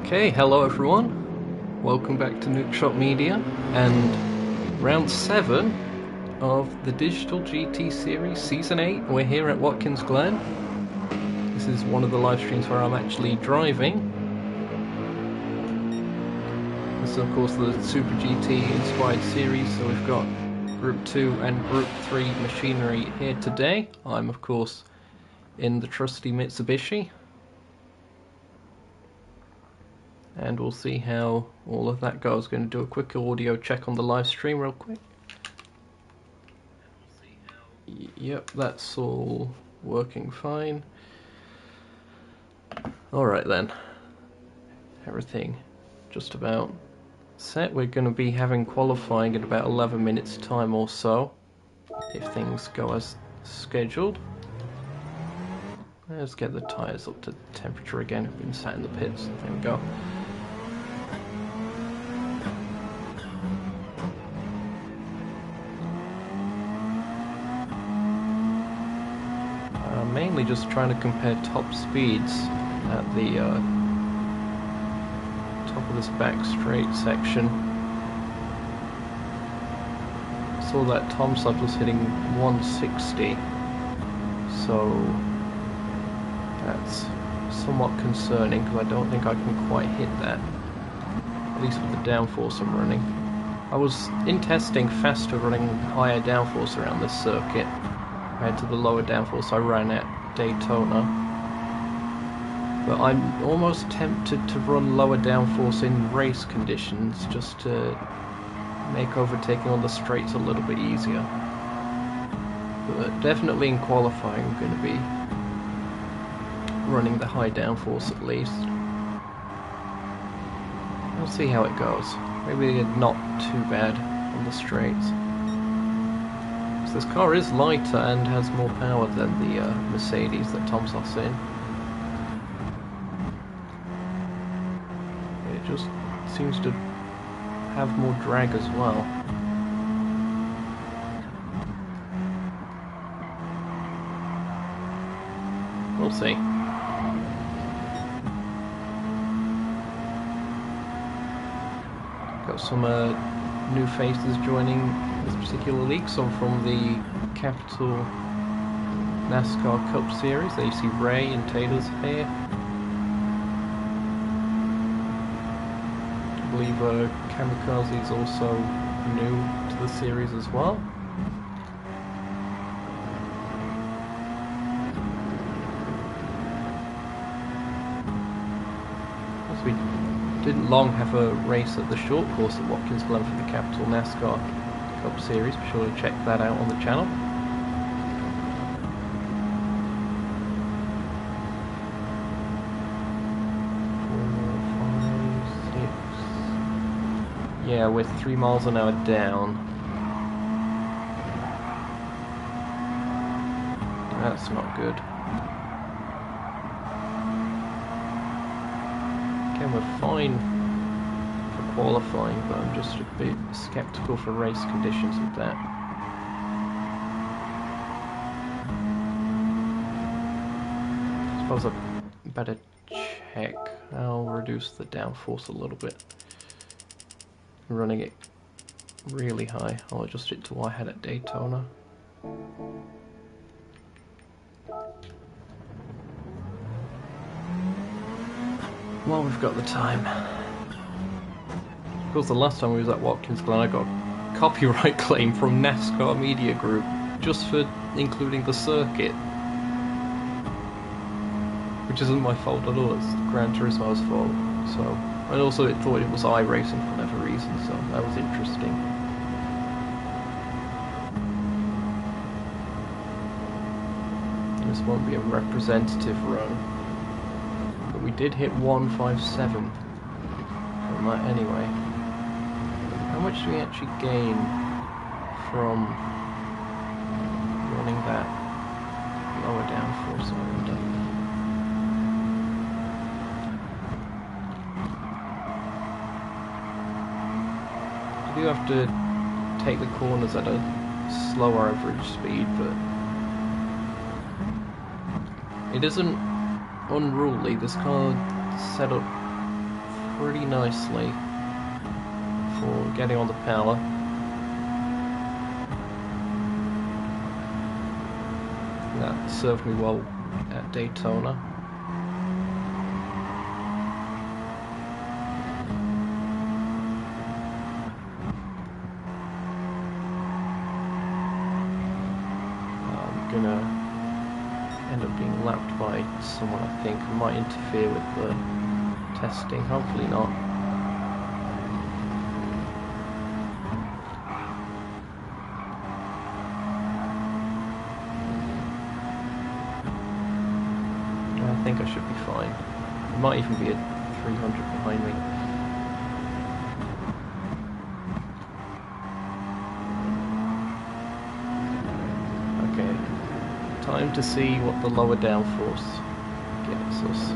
Okay, hello everyone. Welcome back to Nukeshot Media and round 7 of the Digital GT series, Season 8. We're here at Watkins, Glen. This is one of the live streams where I'm actually driving. This is of course the Super GT inspired series, so we've got Group 2 and Group 3 machinery here today. I'm of course in the trusty Mitsubishi. And we'll see how all of that goes. Going to do a quick audio check on the live stream real quick. Yep, that's all working fine. Alright then. Everything just about set. We're going to be having qualifying in about 11 minutes time or so, if things go as scheduled. Let's get the tyres up to temperature again. I've been sat in the pits. There we go. Mainly just trying to compare top speeds at the top of this back straight section. Saw that Tom sub was hitting 160, so that's somewhat concerning because I don't think I can quite hit that, at least with the downforce I'm running. I was in testing faster running higher downforce around this circuit compared to the lower downforce I ran at Daytona, but I'm almost tempted to run lower downforce in race conditions just to make overtaking on the straights a little bit easier. But definitely in qualifying I'm going to be running the high downforce at least. We'll see how it goes. Maybe not too bad on the straights. This car is lighter and has more power than the Mercedes that Tom's in. It just seems to have more drag as well. We'll see. Got some new faces joining this particular league. Some from the Capital NASCAR Cup Series. There you see Ray and Taylor's here. I believe Kamikaze is also new to the series as well. As we didn't long have a race at the short course at Watkins Glen for the Capital NASCAR Cup Series. Be sure to check that out on the channel. Yeah, we're 3 miles an hour down. That's not good. Again, we're fine for qualifying, but I'm just a bit skeptical for race conditions with that. I suppose I better check. I'll reduce the downforce a little bit. Running it really high. I'll adjust it to what I had at Daytona. Well, we've got the time. Of course, the last time we was at Watkins Glen, I got a copyright claim from NASCAR Media Group just for including the circuit, which isn't my fault at all. It's Gran Turismo's fault. So, and also it thought it was iRacing for whatever reason, so that was interesting. This won't be a representative run, but we did hit 157 from that anyway. How much do we actually gain from running that lower downforce, I wonder? You do have to take the corners at a slower average speed, but it isn't unruly. This car is set up pretty nicely for getting on the power. That served me well at Daytona. I'm gonna end up being lapped by someone I think who might interfere with the testing. Hopefully not. I think I should be fine. There might even be a 300 behind me. Okay, time to see what the lower downforce gets us.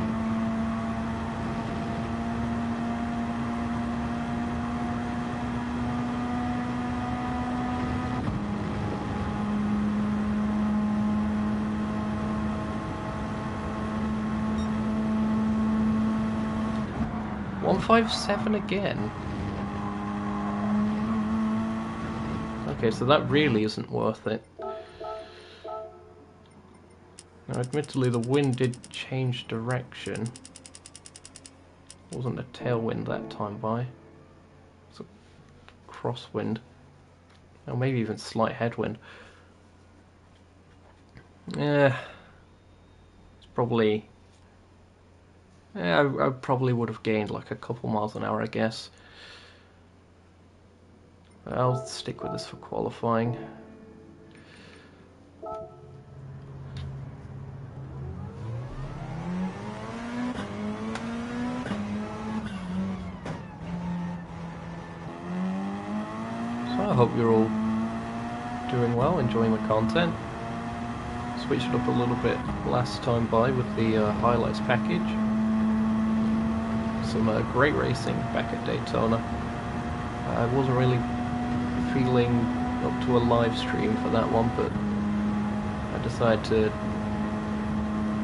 $157 again. Okay, so that really isn't worth it. Now, admittedly, the wind did change direction. It wasn't a tailwind that time by. It's a crosswind. Or maybe even slight headwind. Yeah. It's probably... Yeah, I probably would have gained like a couple miles an hour, I guess. I'll stick with this for qualifying. So I hope you're all doing well, enjoying the content. Switched it up a little bit last time by with the highlights package. Some great racing back at Daytona. I wasn't really feeling up to a live stream for that one, but I decided to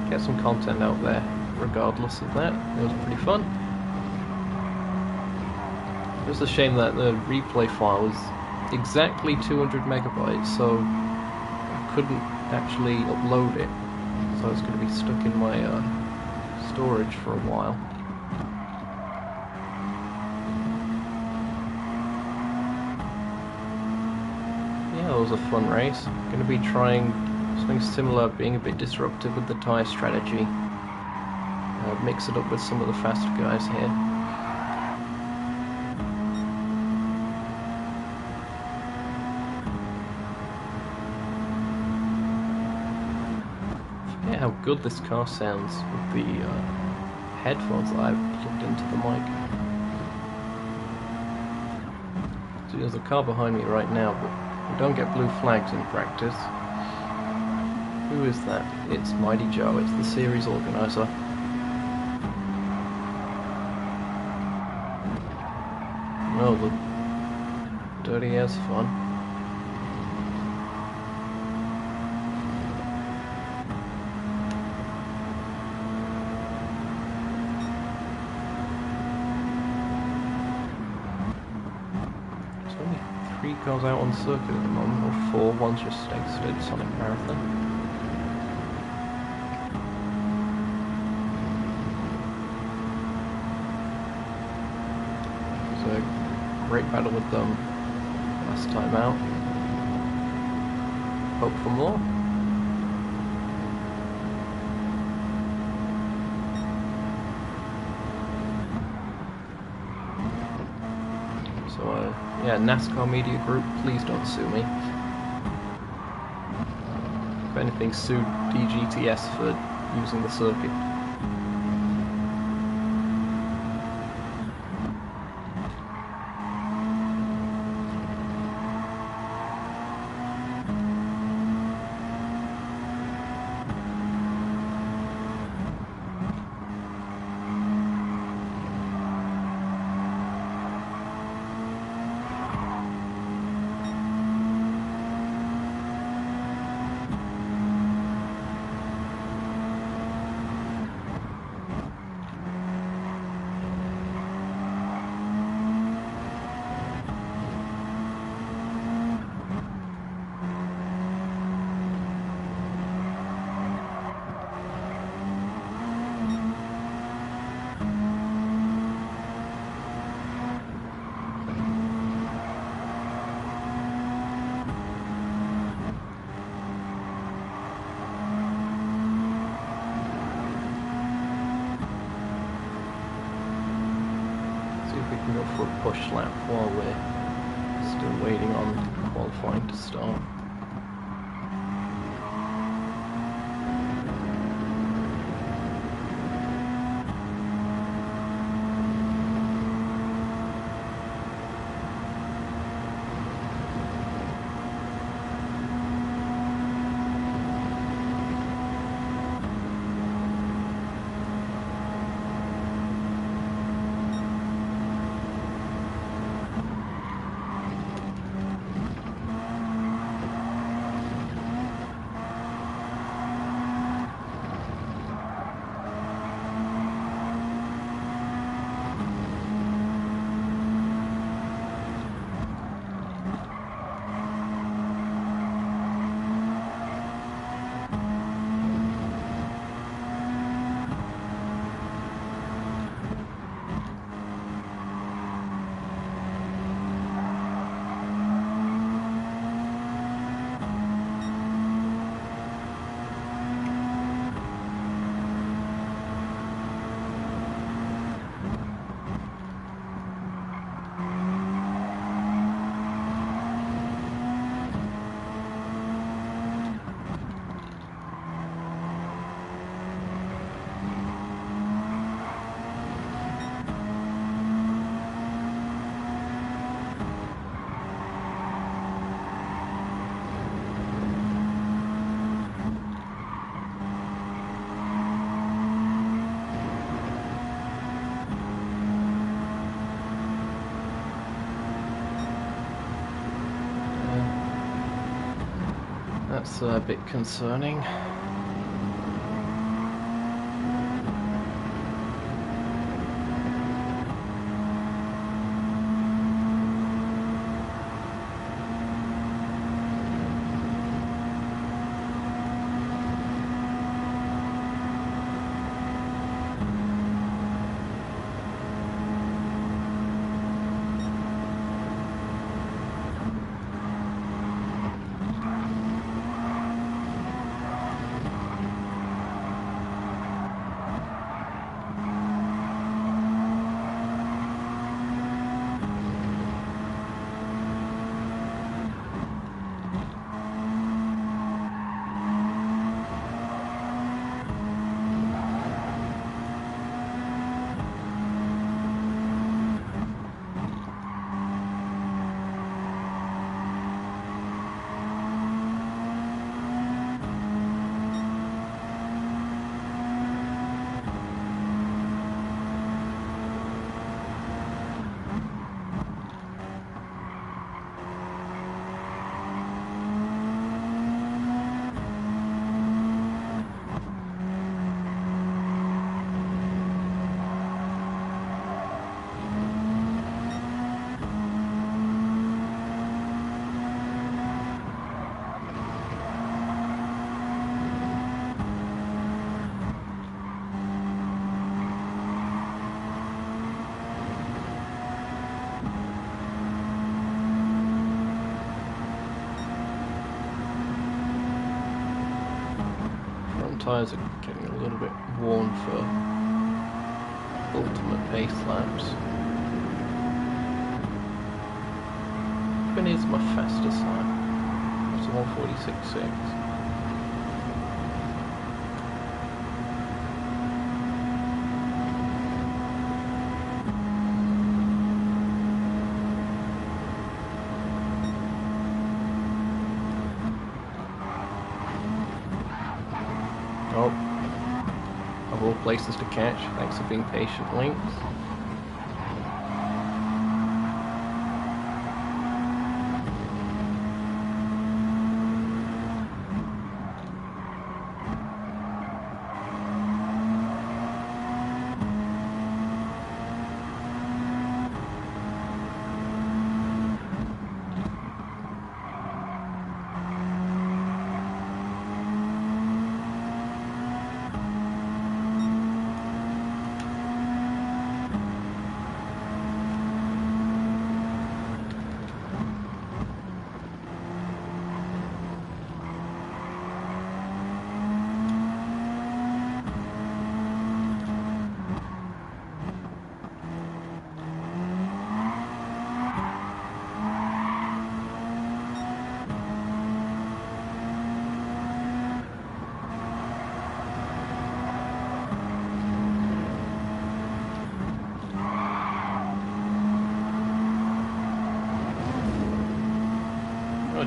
get some content out there regardless of that. It was pretty fun. It was a shame that the replay file was exactly 200 megabytes, so I couldn't actually upload it, so it's going to be stuck in my storage for a while. Yeah, it was a fun race. Going to be trying something similar, being a bit disruptive with the tyre strategy. Mix it up with some of the faster guys here. How good this car sounds with the headphones that I've plugged into the mic. So there's a car behind me right now, but we don't get blue flags in practice. Who is that? It's Mighty Joe, it's the series organizer. Oh, the dirty ass fun. Cars out on circuit at the moment, or 4, one's just exited Sonic Marathon. It was a great battle with them last time out. Hope for more. So yeah, NASCAR Media Group, please don't sue me. If anything, sue DGTS for using the circuit. push lap while we're still waiting on qualifying to start. That's a bit concerning. Tyres are getting a little bit worn for ultimate pace laps. When is my fastest lap? It's 1:46.6. Oh, of all places to catch. Thanks for being patient, Lynx.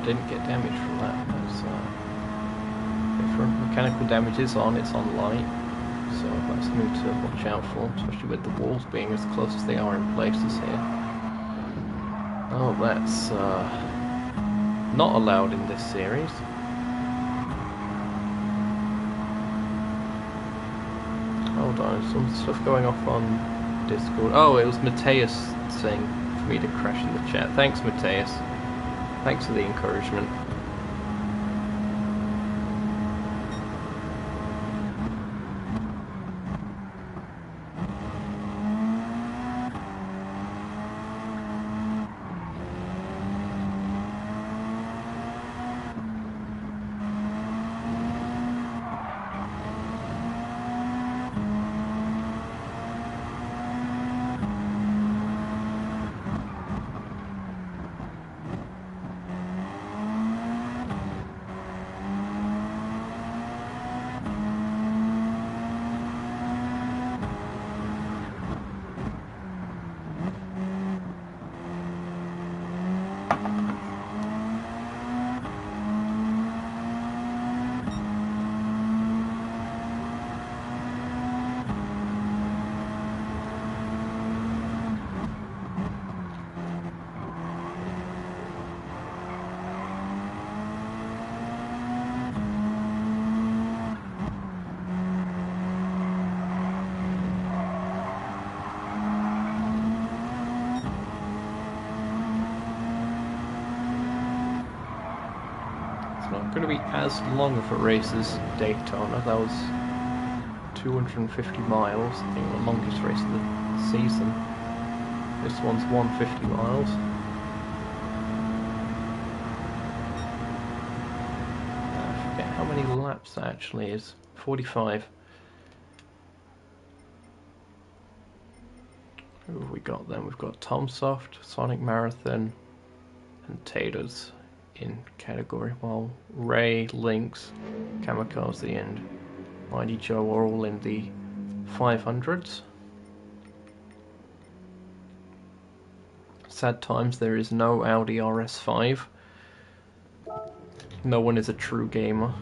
didn't get damage from that. That's different. Mechanical damage is on, it's on light. So that's something to watch out for, especially with the walls being as close as they are in places here. Oh, that's not allowed in this series. Hold on, some stuff going off on Discord. Oh, it was Mateus saying for me to crash in the chat. Thanks, Mateus. Thanks for the encouragement. Going to be as long of a race as Daytona. That was 250 miles, I think the longest race of the season. This one's 150 miles. I forget how many laps that actually is. 45. Who have we got then? We've got Tom Soft, Sonic Marathon, and Taters in category, while Ray, Lynx, Kamikaze and Mighty Joe are all in the 500s. Sad times, there is no Audi RS5. No one is a true gamer.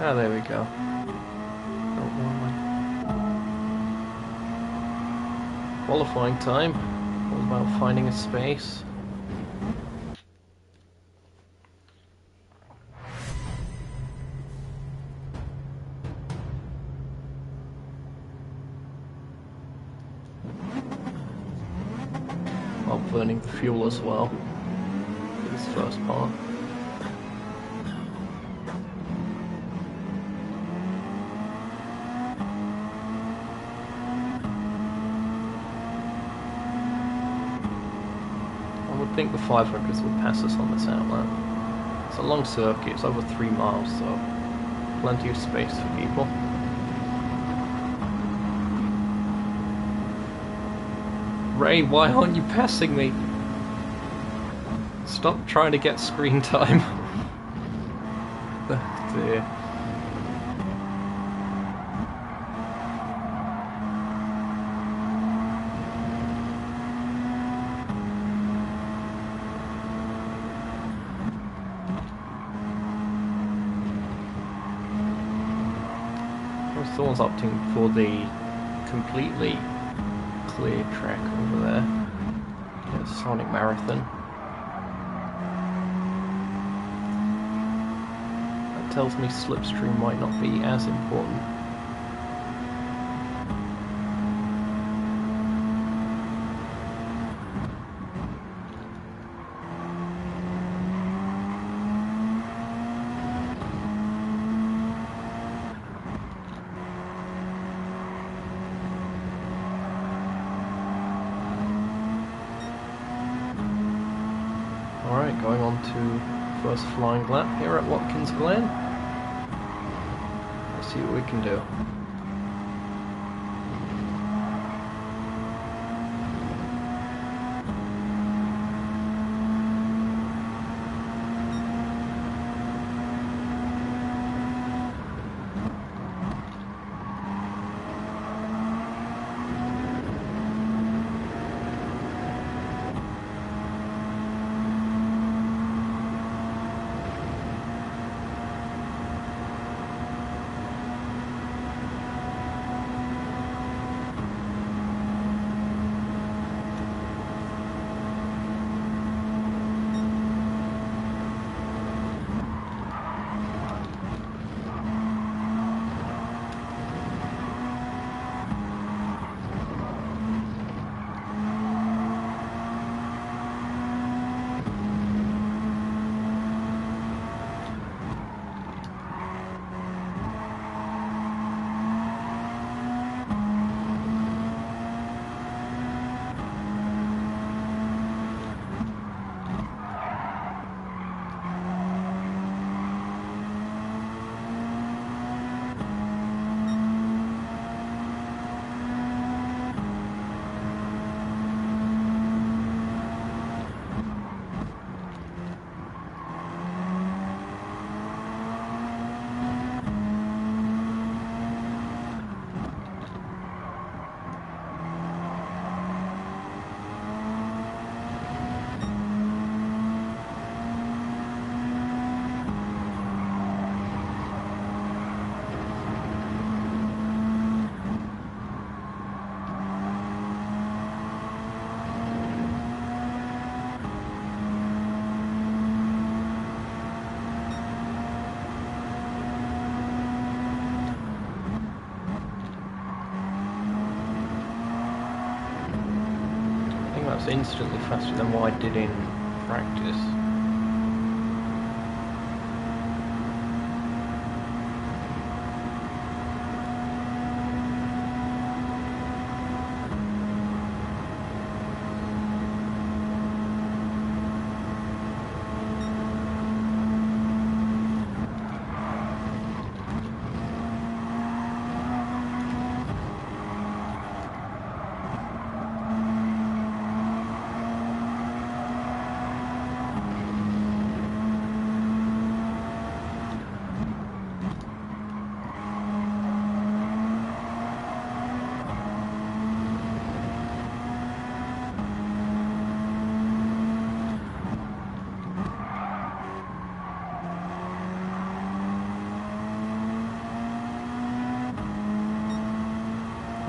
Ah, there we go. Qualifying time, all about finding a space. While burning the fuel as well, for this first part. I think the 500s will pass us on this outlet. It's a long circuit, it's over 3 miles, so plenty of space for people. Ray, why aren't you passing me? Stop trying to get screen time. Oh dear. Someone's opting for the completely clear track over there. Yeah, Sonic Marathon. That tells me slipstream might not be as important. Alright, going on to first flying lap here at Watkins Glen. Let's see what we can do. That's instantly faster than what I did in practice.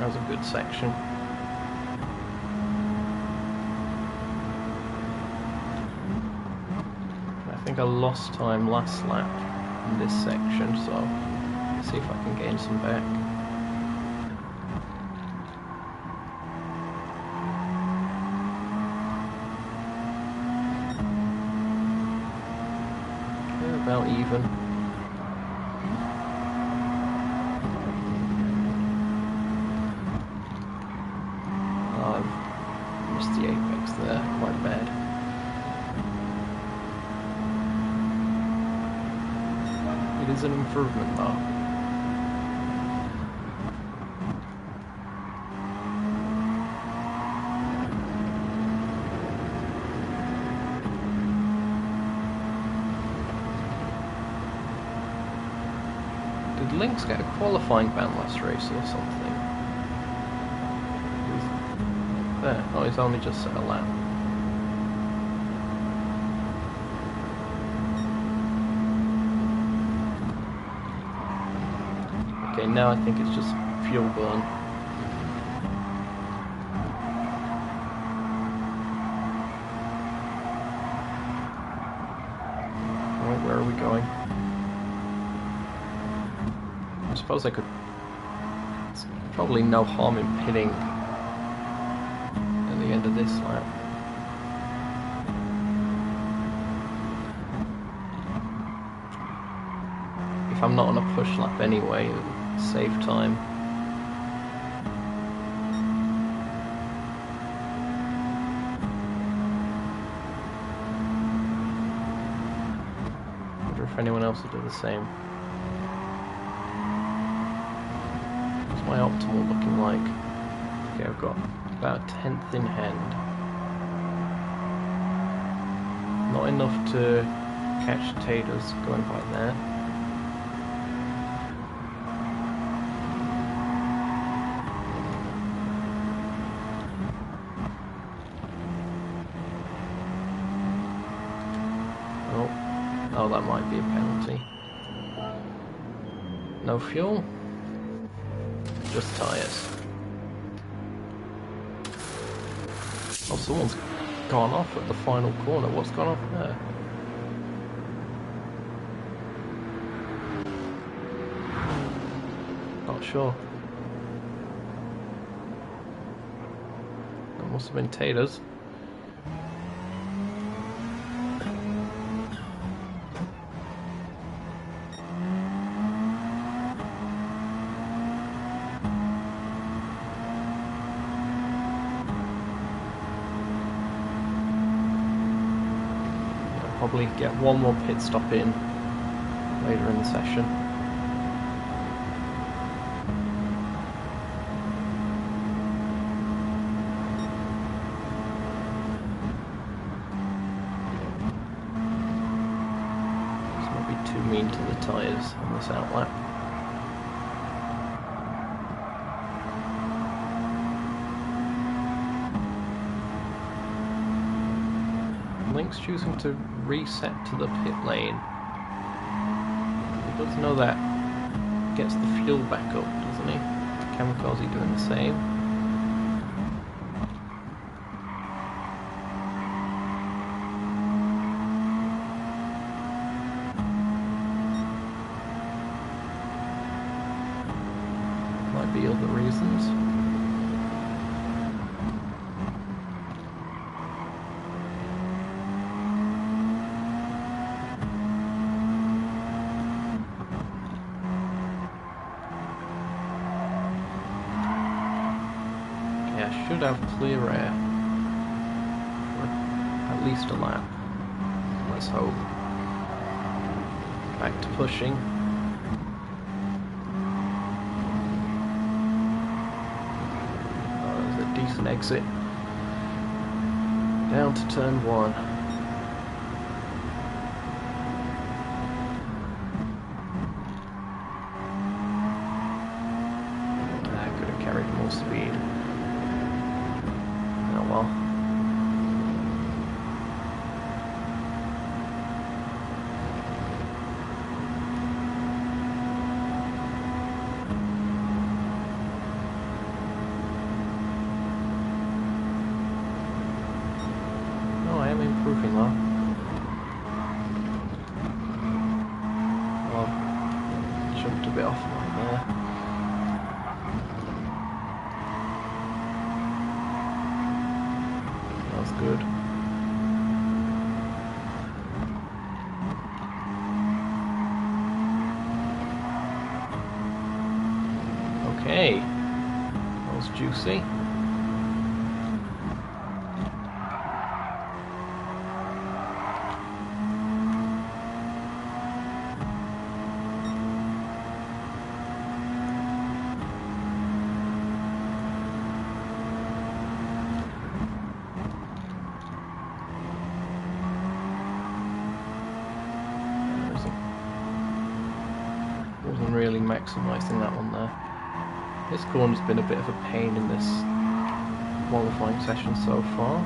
That was a good section. I think I lost time last lap in this section, so let's see if I can gain some back. Okay, about even. The apex there, quite bad. It is an improvement though. Did Lynx get a qualifying ban last race or something? There. Oh, he's only just set a lap. Okay, now I think it's just fuel burn. Right, where are we going? I suppose I could... It's probably no harm in pitting at the end of this lap. If I'm not on a push lap anyway, it'll save time. I wonder if anyone else will do the same. What's my optimal looking like? Okay, I've got about a 10th in hand. Not enough to catch taters going by there. Oh, that might be a penalty. No fuel, just tyres. Oh, someone's gone off at the final corner. What's gone off there? Not sure. That must have been taters. Probably get one more pit stop in later in the session. This might be too mean to the tyres on this outlap. Link's choosing to reset to the pit lane. He does know that gets the fuel back up, doesn't he? Kamikaze doing the same. Might be other reasons. should have clear air for at least a lap. Let's hope. Back to pushing. Oh, there's a decent exit. Down to turn 1. I could have carried more speed. Oh well. Improving though. Well, jumped a bit off right there. That was good. Okay, that was juicy. Really maximising that one there. This corner's been a bit of a pain in this qualifying session so far.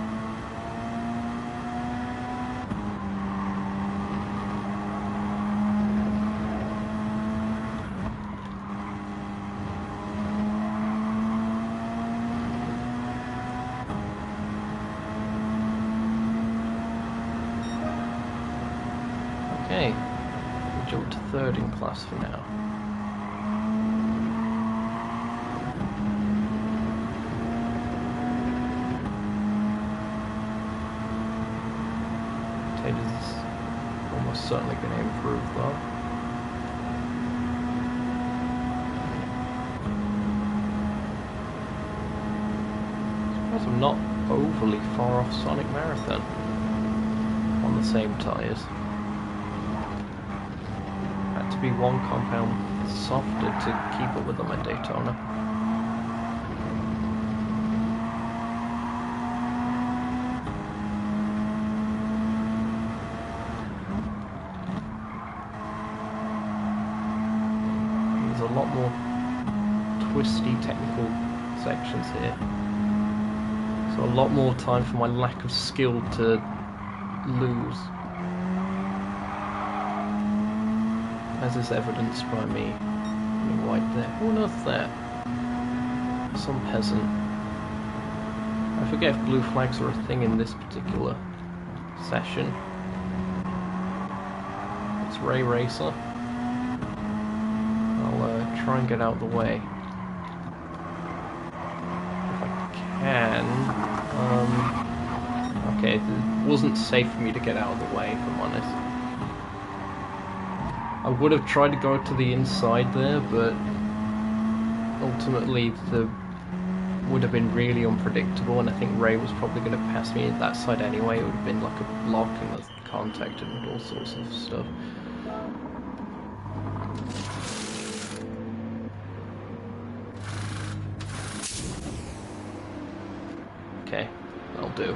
Okay, we'll jump to 3rd in class for now. Almost certainly going to improve though. I suppose I'm not overly far off Sonic Marathon on the same tyres. Had to be 1 compound softer to keep up with them at Daytona. A lot more twisty technical sections here, so a lot more time for my lack of skill to lose, as is evidenced by me being white there. Who on earth that? Some peasant. I forget if blue flags are a thing in this particular session. It's Ray Racer. Try and get out of the way if I can. Okay, it wasn't safe for me to get out of the way, if I'm honest. I would have tried to go to the inside there, but ultimately the would have been really unpredictable, and I think Ray was probably going to pass me at that side anyway. It would have been like a block and a contact and all sorts of stuff. Okay, that'll do.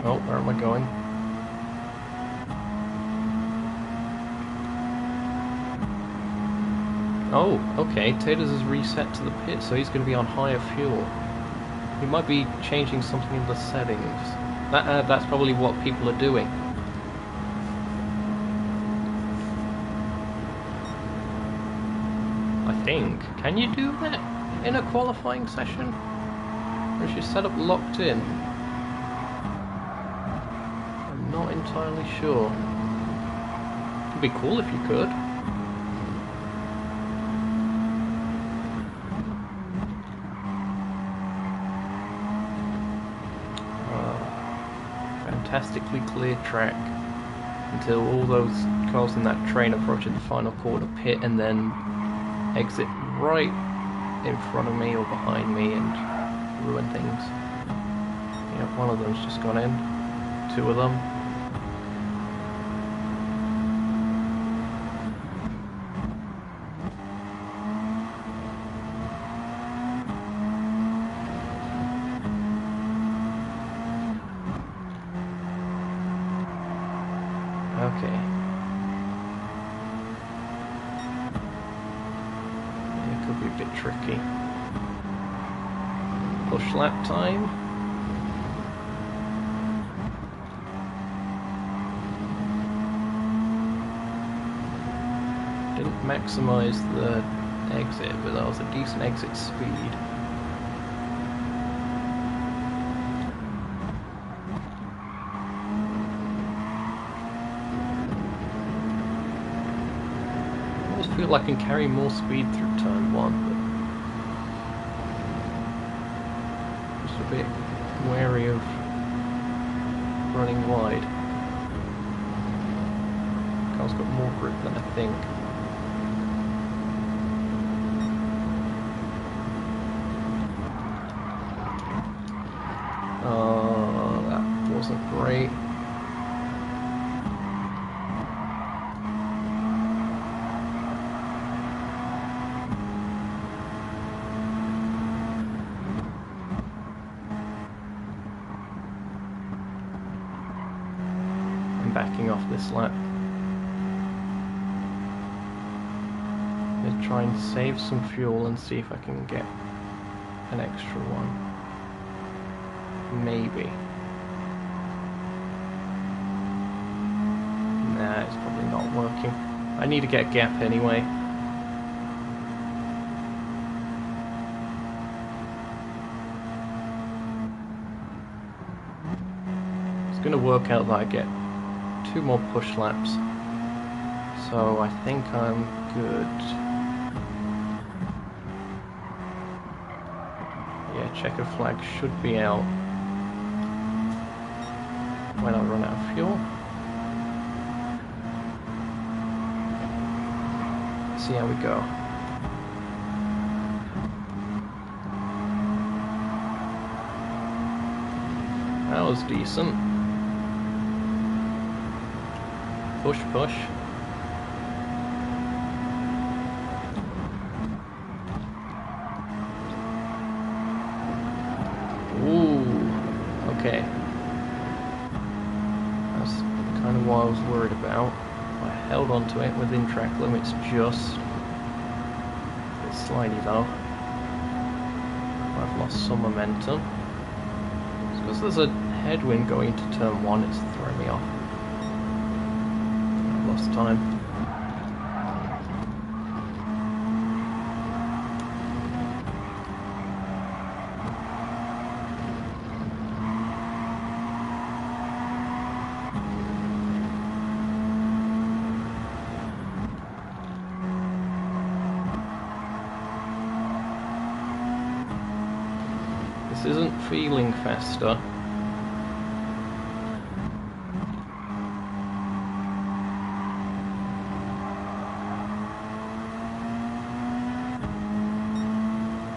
Oh, where am I going? Oh, okay, Taters is reset to the pit, so he's going to be on higher fuel. He might be changing something in the settings. That's probably what people are doing. I think. Can you do that in a qualifying session? Or is your setup locked in? I'm not entirely sure. It'd be cool if you could. fantastically clear track until all those cars in that train approach at the final corner, pit, and then exit right in front of me or behind me and ruin things. Yeah, one of them's just gone in. Two of them. Okay. It could be a bit tricky. Push lap time. Didn't maximize the exit, but that was a decent exit speed. I feel like I can carry more speed through turn 1, but just a bit wary of running wide. Car's got more grip than I think. Oh, that wasn't great. Backing off this lap. I'm going to try and save some fuel and see if I can get an extra one. Maybe. Nah, it's probably not working. I need to get a gap anyway. It's going to work out that I get 2 more push laps, so I think I'm good. Yeah, checker flag should be out when I run out of fuel. Let's see how we go. That was decent. Push, push. Ooh, okay. That's kind of what I was worried about. I held onto it within track limits just. A bit slidey though. I've lost some momentum. It's because there's a headwind going into turn 1, it's throwing me off. Lost time. This isn't feeling faster.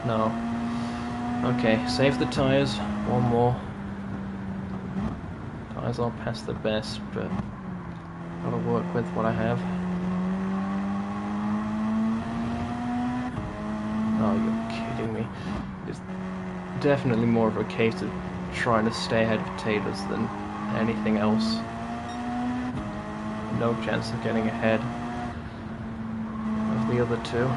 No. Okay, save the tyres. One more. Tyres aren't past the best, but gotta work with what I have. Oh, you're kidding me. It's definitely more of a case of trying to stay ahead of Taylor's than anything else. No chance of getting ahead of the other two.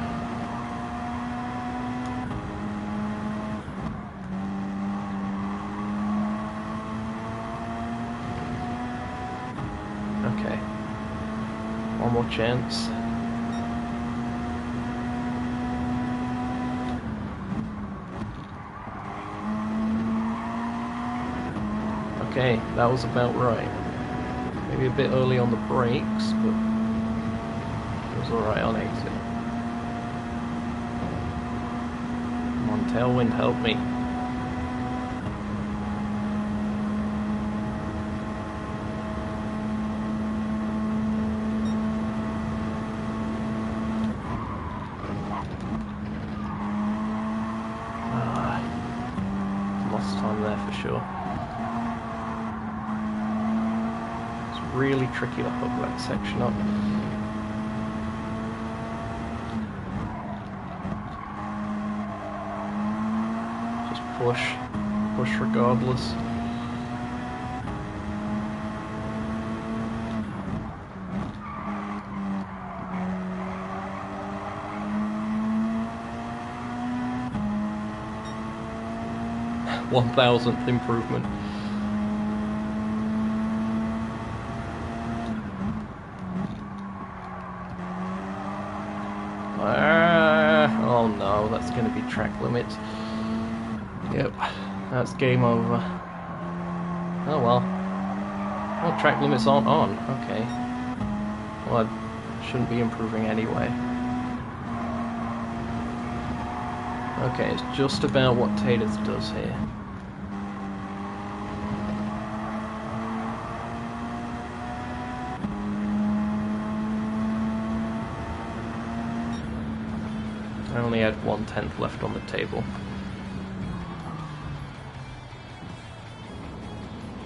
Okay, one more chance. Okay, that was about right. Maybe a bit early on the brakes, but it was alright on exit. Come on, tailwind, help me. fast time there for sure. It's really tricky to hook that section up. Just push regardless. One-thousandth improvement. Oh no, that's going to be track limits. Yep, that's game over. Oh well. Well, track limits aren't on. Okay. Well, I shouldn't be improving anyway. Okay, it's just about what Taters does here. I only had 1/10 left on the table.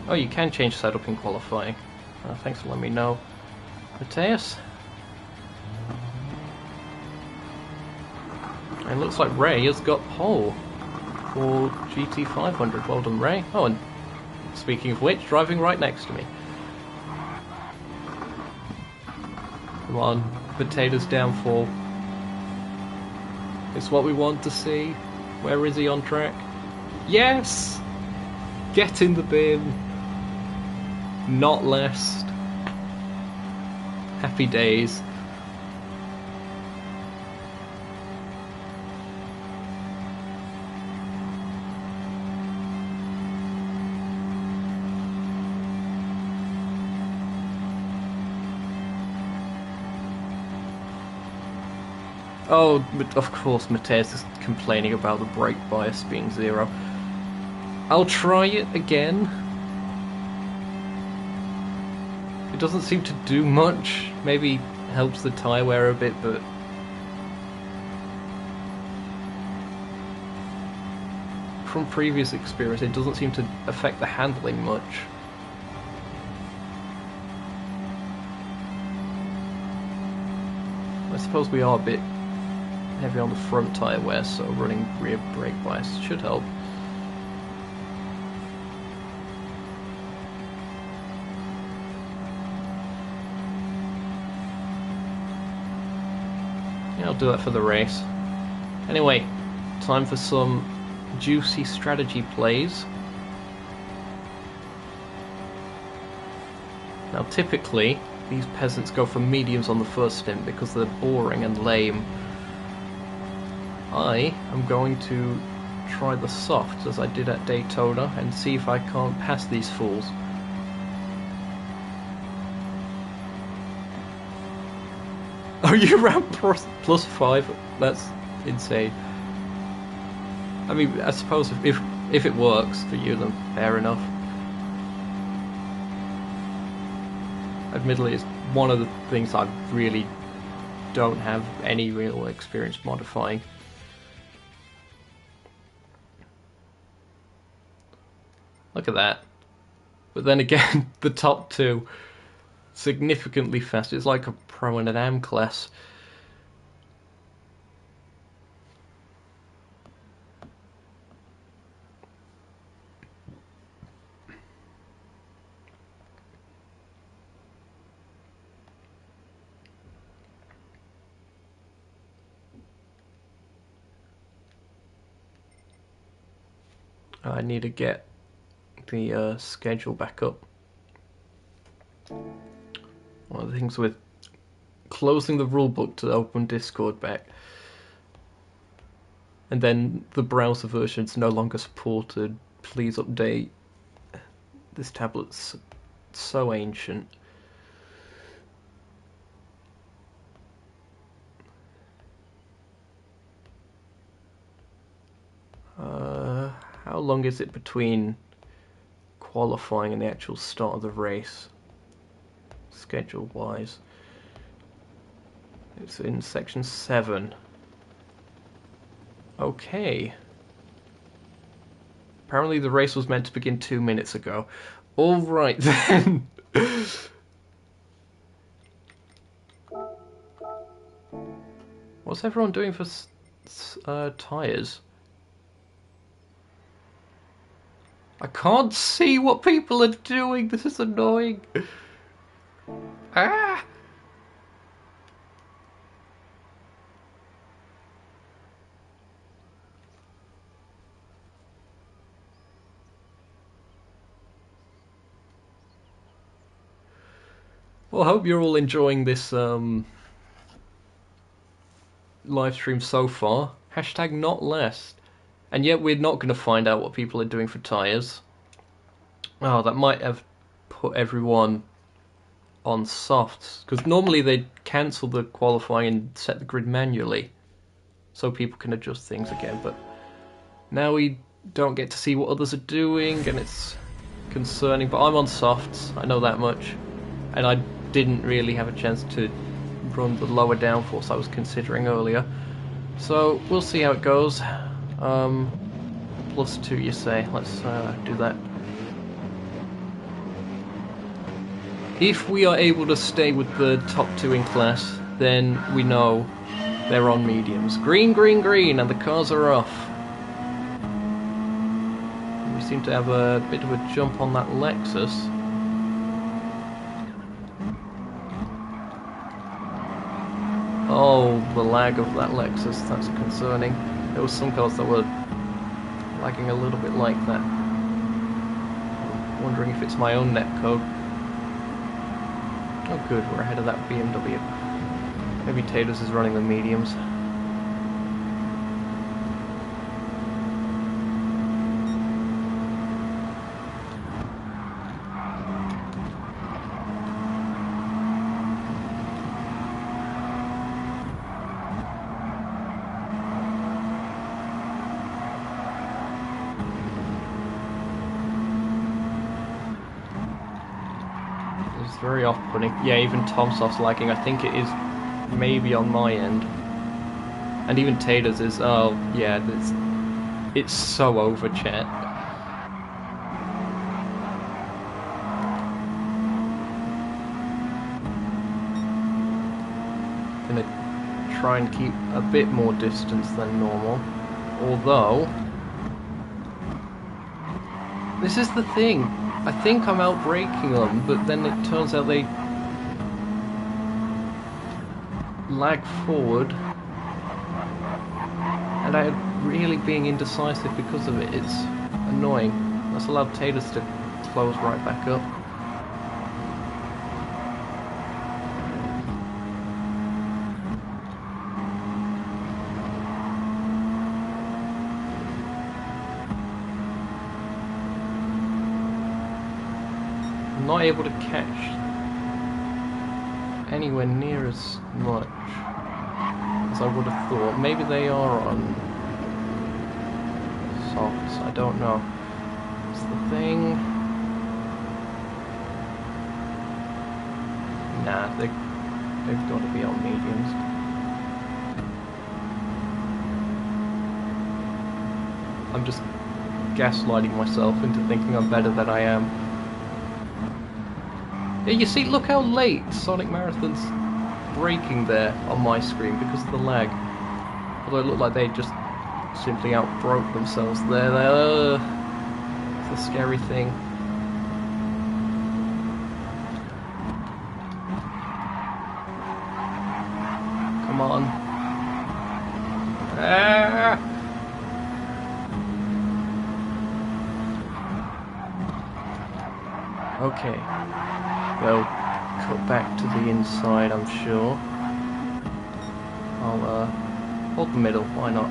Oh, you can change setup in qualifying. Thanks for letting me know. Mateus? And it looks like Ray has got pole for GT500. Well done, Ray. Oh, and speaking of which, driving right next to me. Come on, Potato's downfall. It's what we want to see. Where is he on track? Yes! Get in the bin. Not last. Happy days. Oh, of course, Mateus is complaining about the brake bias being 0. I'll try it again. It doesn't seem to do much. Maybe helps the tyre wear a bit, but... from previous experience, it doesn't seem to affect the handling much. I suppose we are a bit heavy on the front tyre wear, so running rear brake bias should help. Yeah, I'll do that for the race. Anyway, time for some juicy strategy plays. Now typically, these peasants go for mediums on the first stint because they're boring and lame. I am going to try the softs as I did at Daytona and see if I can't pass these fools. Oh, you ran +5? That's insane. I mean, I suppose if it works for you, then fair enough. Admittedly, it's one of the things I really don't have any real experience modifying. Look at that. But then again, the top two, significantly faster. It's like a Pro and an AM class. I need to get the schedule back up. One of the things with closing the rulebook to open Discord back, and then the browser version's no longer supported. Please update. This tablet's so ancient. How long is it between qualifying and the actual start of the race, schedule-wise? It's in section 7. Okay. Apparently the race was meant to begin 2 minutes ago. Alright then. What's everyone doing for tyres? I can't see what people are doing. This is annoying. Ah! Well, I hope you're all enjoying this live stream so far. Hashtag not last. And yet we're not going to find out what people are doing for tyres. Oh, that might have put everyone on softs. Because normally they cancel the qualifying and set the grid manually. So people can adjust things again. But now we don't get to see what others are doing. And it's concerning. But I'm on softs. I know that much. And I didn't really have a chance to run the lower downforce I was considering earlier. So we'll see how it goes. +2 you say. Let's do that. If we are able to stay with the top 2 in class, then we know they're on mediums. Green, green, green, and the cars are off. We seem to have a bit of a jump on that Lexus. Oh, the lag of that Lexus, that's concerning. There were some cars that were lagging a little bit like that. I'm wondering if it's my own netcode. Oh good, we're ahead of that BMW. Maybe Taters is running the mediums. Very off-putting. Yeah, even Tomsoft's lagging. I think it is maybe on my end. And even Taters is... oh, yeah, it's so over, chat. Gonna try and keep a bit more distance than normal. Although... this is the thing. I think I'm outbraking them, but then it turns out they lag forward, and I'm really being indecisive because of it. It's annoying. That's allowed Taters to close right back up. Not able to catch anywhere near as much as I would have thought. Maybe they are on softs, I don't know. It's the thing. Nah, they've got to be on mediums. I'm just gaslighting myself into thinking I'm better than I am. Yeah, you see, look how late Sonic Marathon's braking there on my screen because of the lag. Although it looked like they just simply outbroke themselves there. It's a scary thing. Come on. Ah! Okay. Well, cut back to the inside, I'm sure. I'll hold the middle, why not?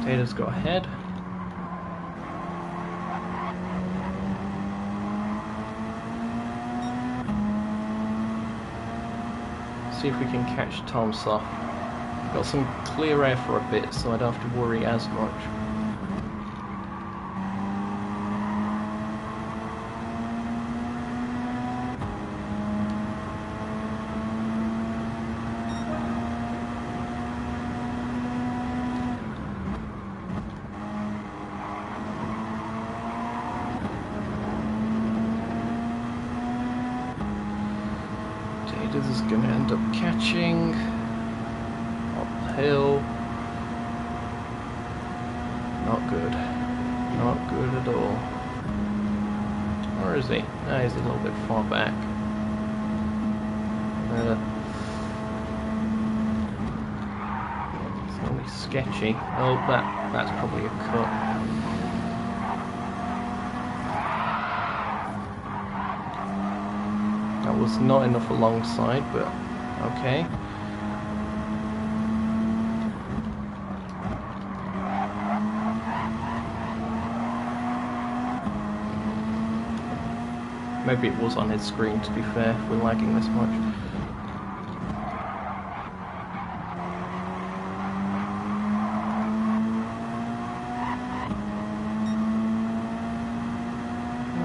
Data's got ahead. See if we can catch Tomsoft. Got some clear air for a bit, so I don't have to worry as much. This is going to end up catching uphill. Not good. Not good at all. Where is he? Ah, he's a little bit far back. It's only sketchy. Oh, that's probably a cut. That was not enough alongside, but okay. Maybe it was on his screen, to be fair, if we're lagging this much.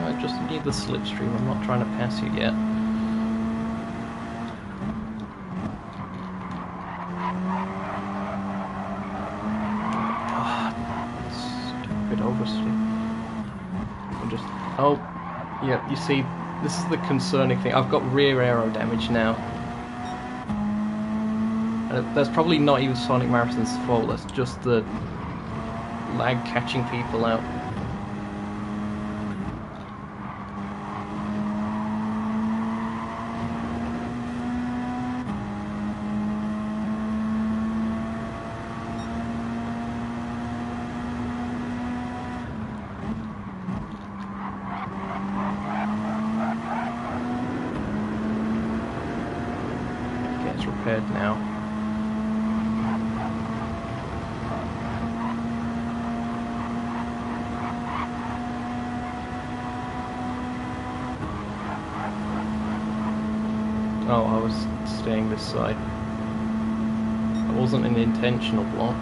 I just need the slipstream, I'm not trying to pass you yet. Stupid oversteer. Oh, yeah, you see, this is the concerning thing. I've got rear aero damage now. And that's probably not even Sonic Marathon's fault, that's just the lag catching people out. Repaired now. Oh, I was staying this side. That wasn't an intentional block.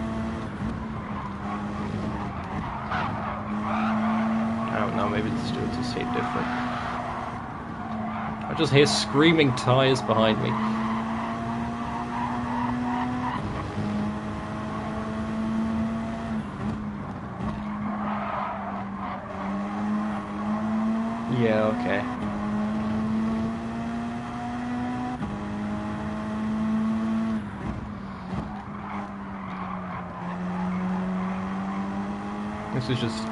I don't know, maybe the stewards will see it different. I just hear screaming tyres behind me. Yeah, okay. This is just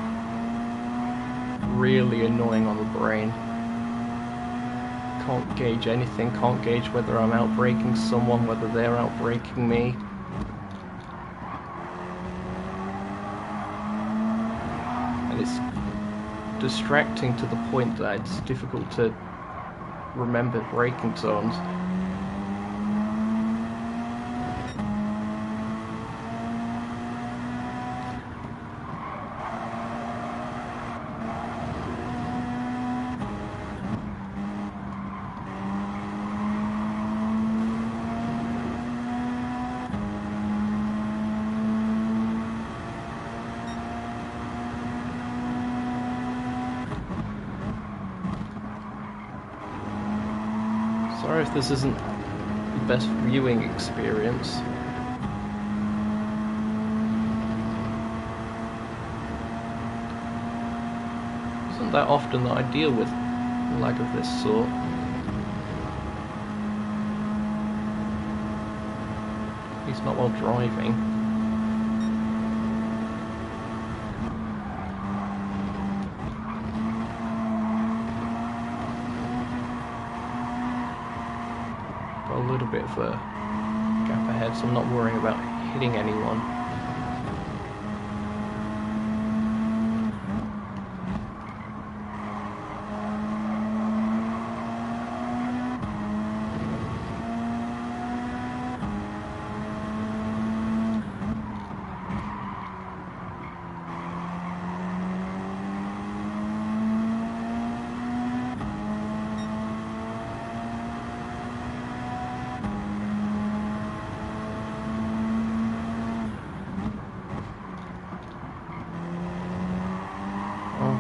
really annoying on the brain. Can't gauge anything, can't gauge whether I'm outbraking someone, whether they're outbraking me. And it's distracting to the point that it's difficult to remember braking zones. Sorry if this isn't the best viewing experience. Isn't that often that I deal with lag of this sort. At least not while driving. A little bit of a gap ahead, so I'm not worrying about hitting anyone.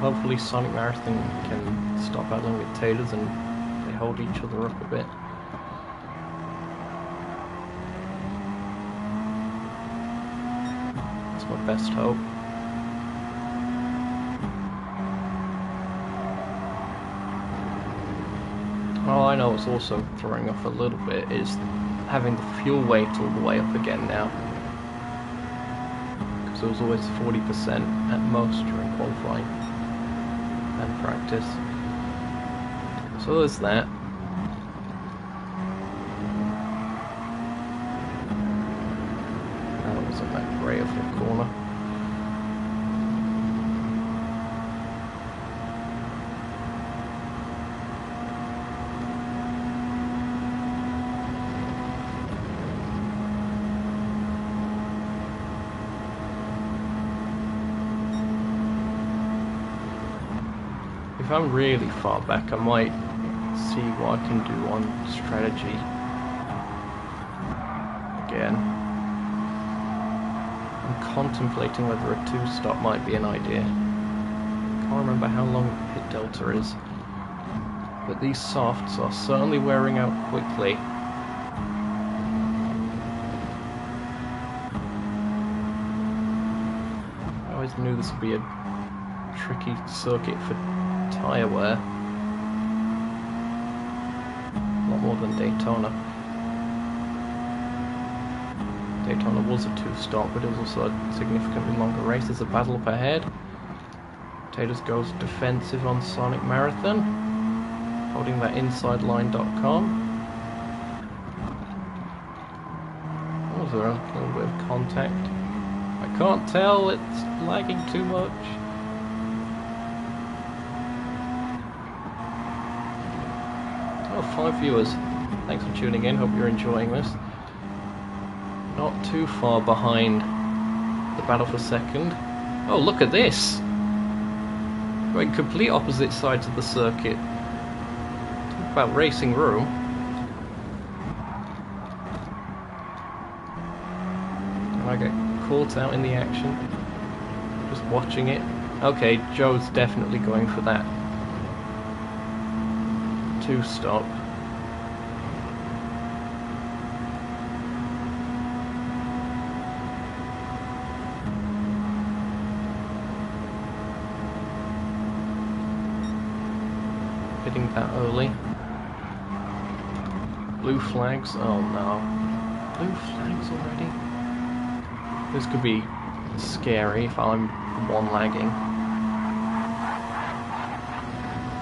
Hopefully Sonic Marathon can stop battling with Taters and they hold each other up a bit. That's my best hope. Oh, I know what's also throwing off a little bit is having the fuel weight all the way up again now. Because it was always 40% at most during qualifying and practice. So there's that. That wasn't that great of a corner. If I'm really far back, I might see what I can do on strategy again. I'm contemplating whether a 2-stop might be an idea. Can't remember how long pit delta is, but these softs are certainly wearing out quickly. I always knew this would be a tricky circuit for tyre wear. A lot more than Daytona. Daytona was a 2-stop, but it was also a significantly longer race. There's a battle up ahead. Taters goes defensive on Sonic Marathon, holding that insideline.com. Was there a little bit of contact? I can't tell, it's lagging too much. Oh, 5 viewers. Thanks for tuning in, hope you're enjoying this. Not too far behind the battle for second. Oh, look at this! Going complete opposite sides of the circuit. Talk about racing room. And I get caught out in the action. Just watching it. Okay, Joe's definitely going for that 2-stop. Hitting that early. Blue flags. Oh no. Blue flags already? This could be scary if I'm one lagging.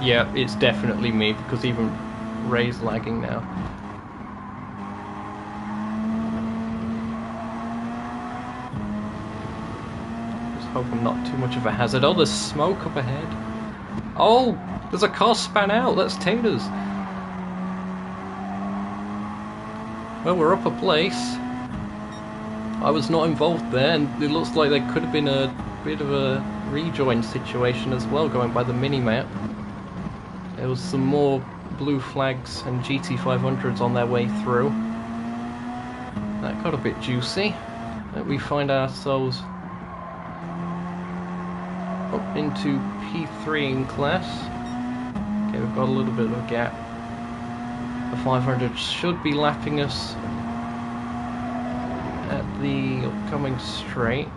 Yeah, it's definitely me, because even Ray's lagging now. Just hope I'm not too much of a hazard. Oh, there's smoke up ahead. Oh, there's a car span out. That's Taters. Well, we're up a place. I was not involved there, and it looks like there could have been a bit of a rejoin situation as well, going by the mini-map. There was some more blue flags and GT500s on their way through. That got a bit juicy. We find ourselves up into P3 in class. Okay, we've got a little bit of a gap. The 500 should be lapping us at the upcoming straight.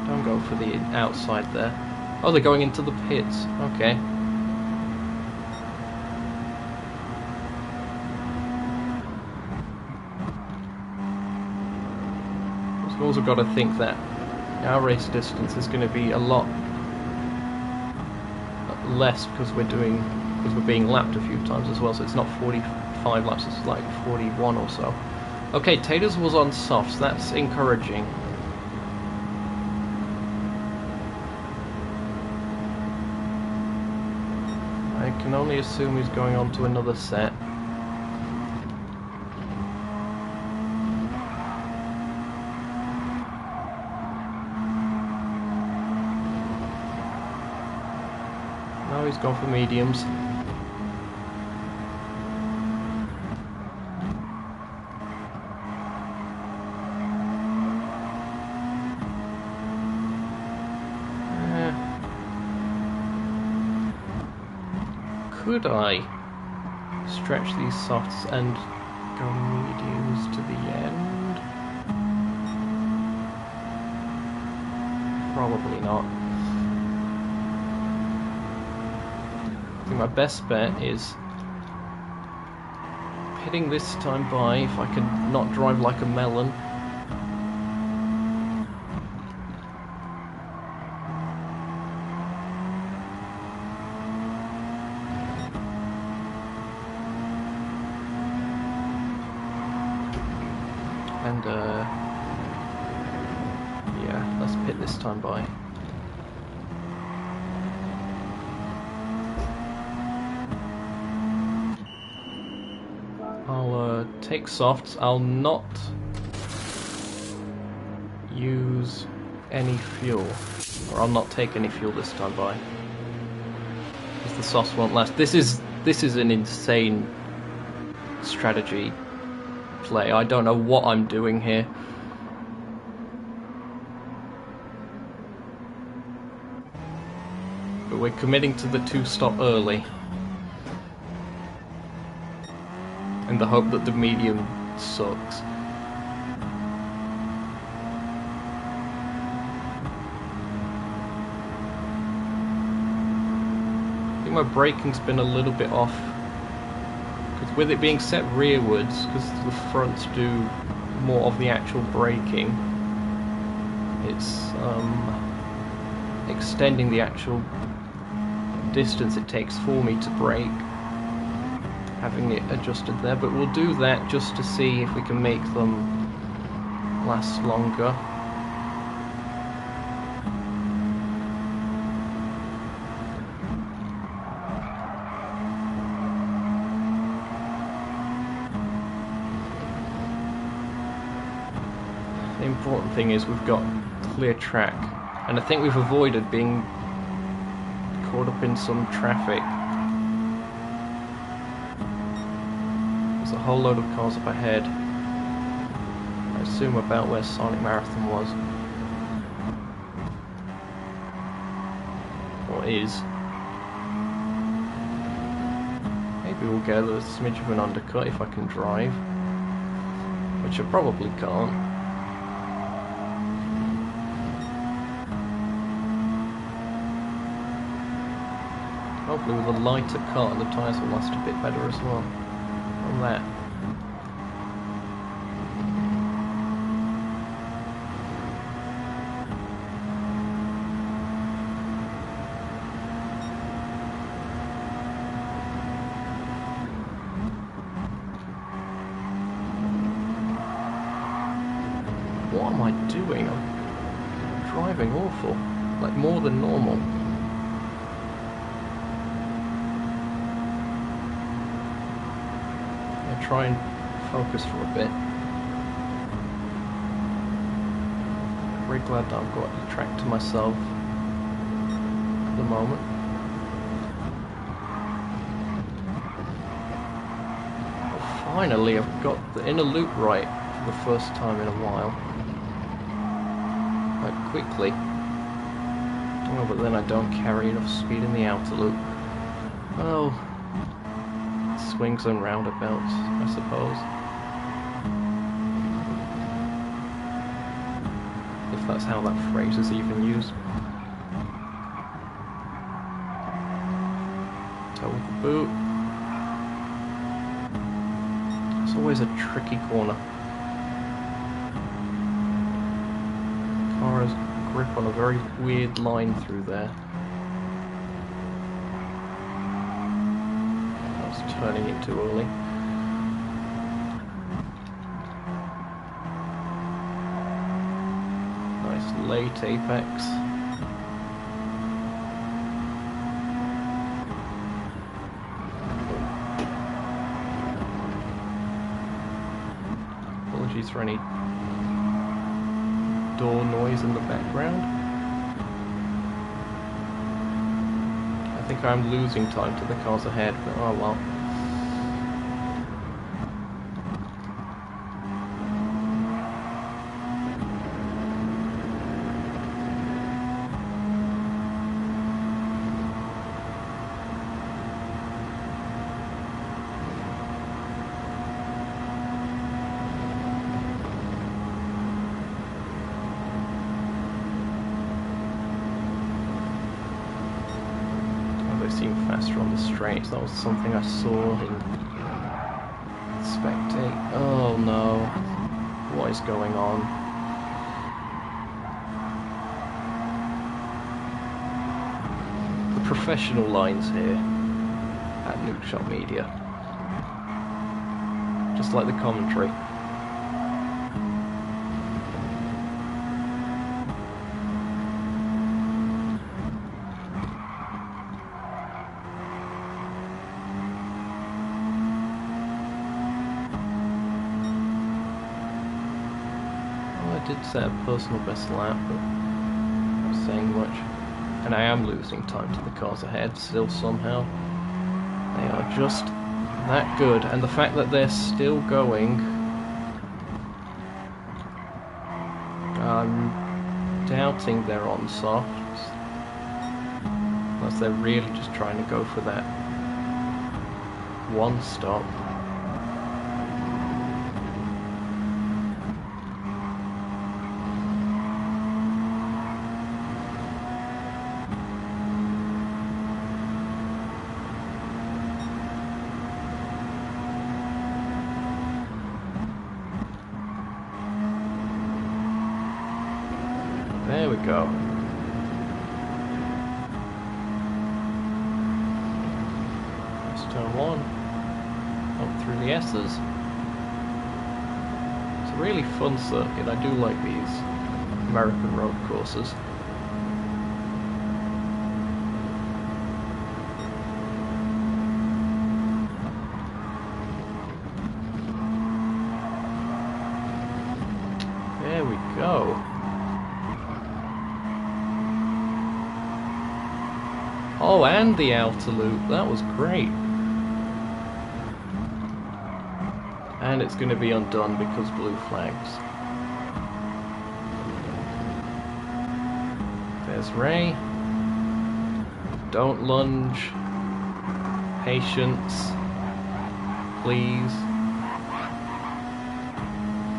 Don't go for the outside there. Oh, they're going into the pits. Okay. We've also got to think that our race distance is going to be a lot less because we're being lapped a few times as well. So it's not 45 laps; it's like 41 or so. Okay, Taters was on softs. That's encouraging. I can only assume he's going on to another set. No, he's gone for mediums. Could I stretch these softs and go mediums to the end? Probably not. think my best bet is hitting this time by if I can not drive like a melon. And yeah, let's pit this time by. I'll take softs. I'll not use any fuel, or I'll not take any fuel this time by, because the softs won't last. This is an insane strategy play. I don't know what I'm doing here. But we're committing to the 2-stop early, in the hope that the medium sucks. I think my braking's been a little bit off, because with it being set rearwards, because the fronts do more of the actual braking, it's extending the actual distance it takes for me to brake, having it adjusted there. But we'll do that just to see if we can make them last longer. The important thing is we've got clear track, and I think we've avoided being caught up in some traffic. There's a whole load of cars up ahead. I assume about where Sonic Marathon was. Or is. Maybe we'll get a smidge of an undercut if I can drive, which I probably can't. Hopefully with a lighter car the tyres will last a bit better as well on that. What am I doing? I'm driving awful, like more than normal. Try and focus for a bit. Very glad that I've got the track to myself at the moment. But finally I've got the inner loop right for the first time in a while. Quite quickly. Oh, but then I don't carry enough speed in the outer loop. Oh. Swings and roundabouts, I suppose. If that's how that phrase is even used. Toe with the boot. It's always a tricky corner. Car has grip on a very weird line through there. Turning it too early. Nice late apex. Apologies for any door noise in the background. I think I'm losing time to the cars ahead, but oh well. seem faster on the straights. That was something I saw in Spectate. Oh no. What is going on? The professional lines here at Nukeshot Media. Just like the commentary. I did set a personal best lap, but not saying much. And I am losing time to the cars ahead still somehow. They are just that good, and the fact that they're still going, I'm doubting they're on softs, unless they're really just trying to go for that one stop. There we go. That's turn one. Up through the S's. It's a really fun circuit. I do like these American road courses. There we go. Oh, and the outer loop. That was great. And it's going to be undone because blue flags. There's Ray. Don't lunge. Patience. Please.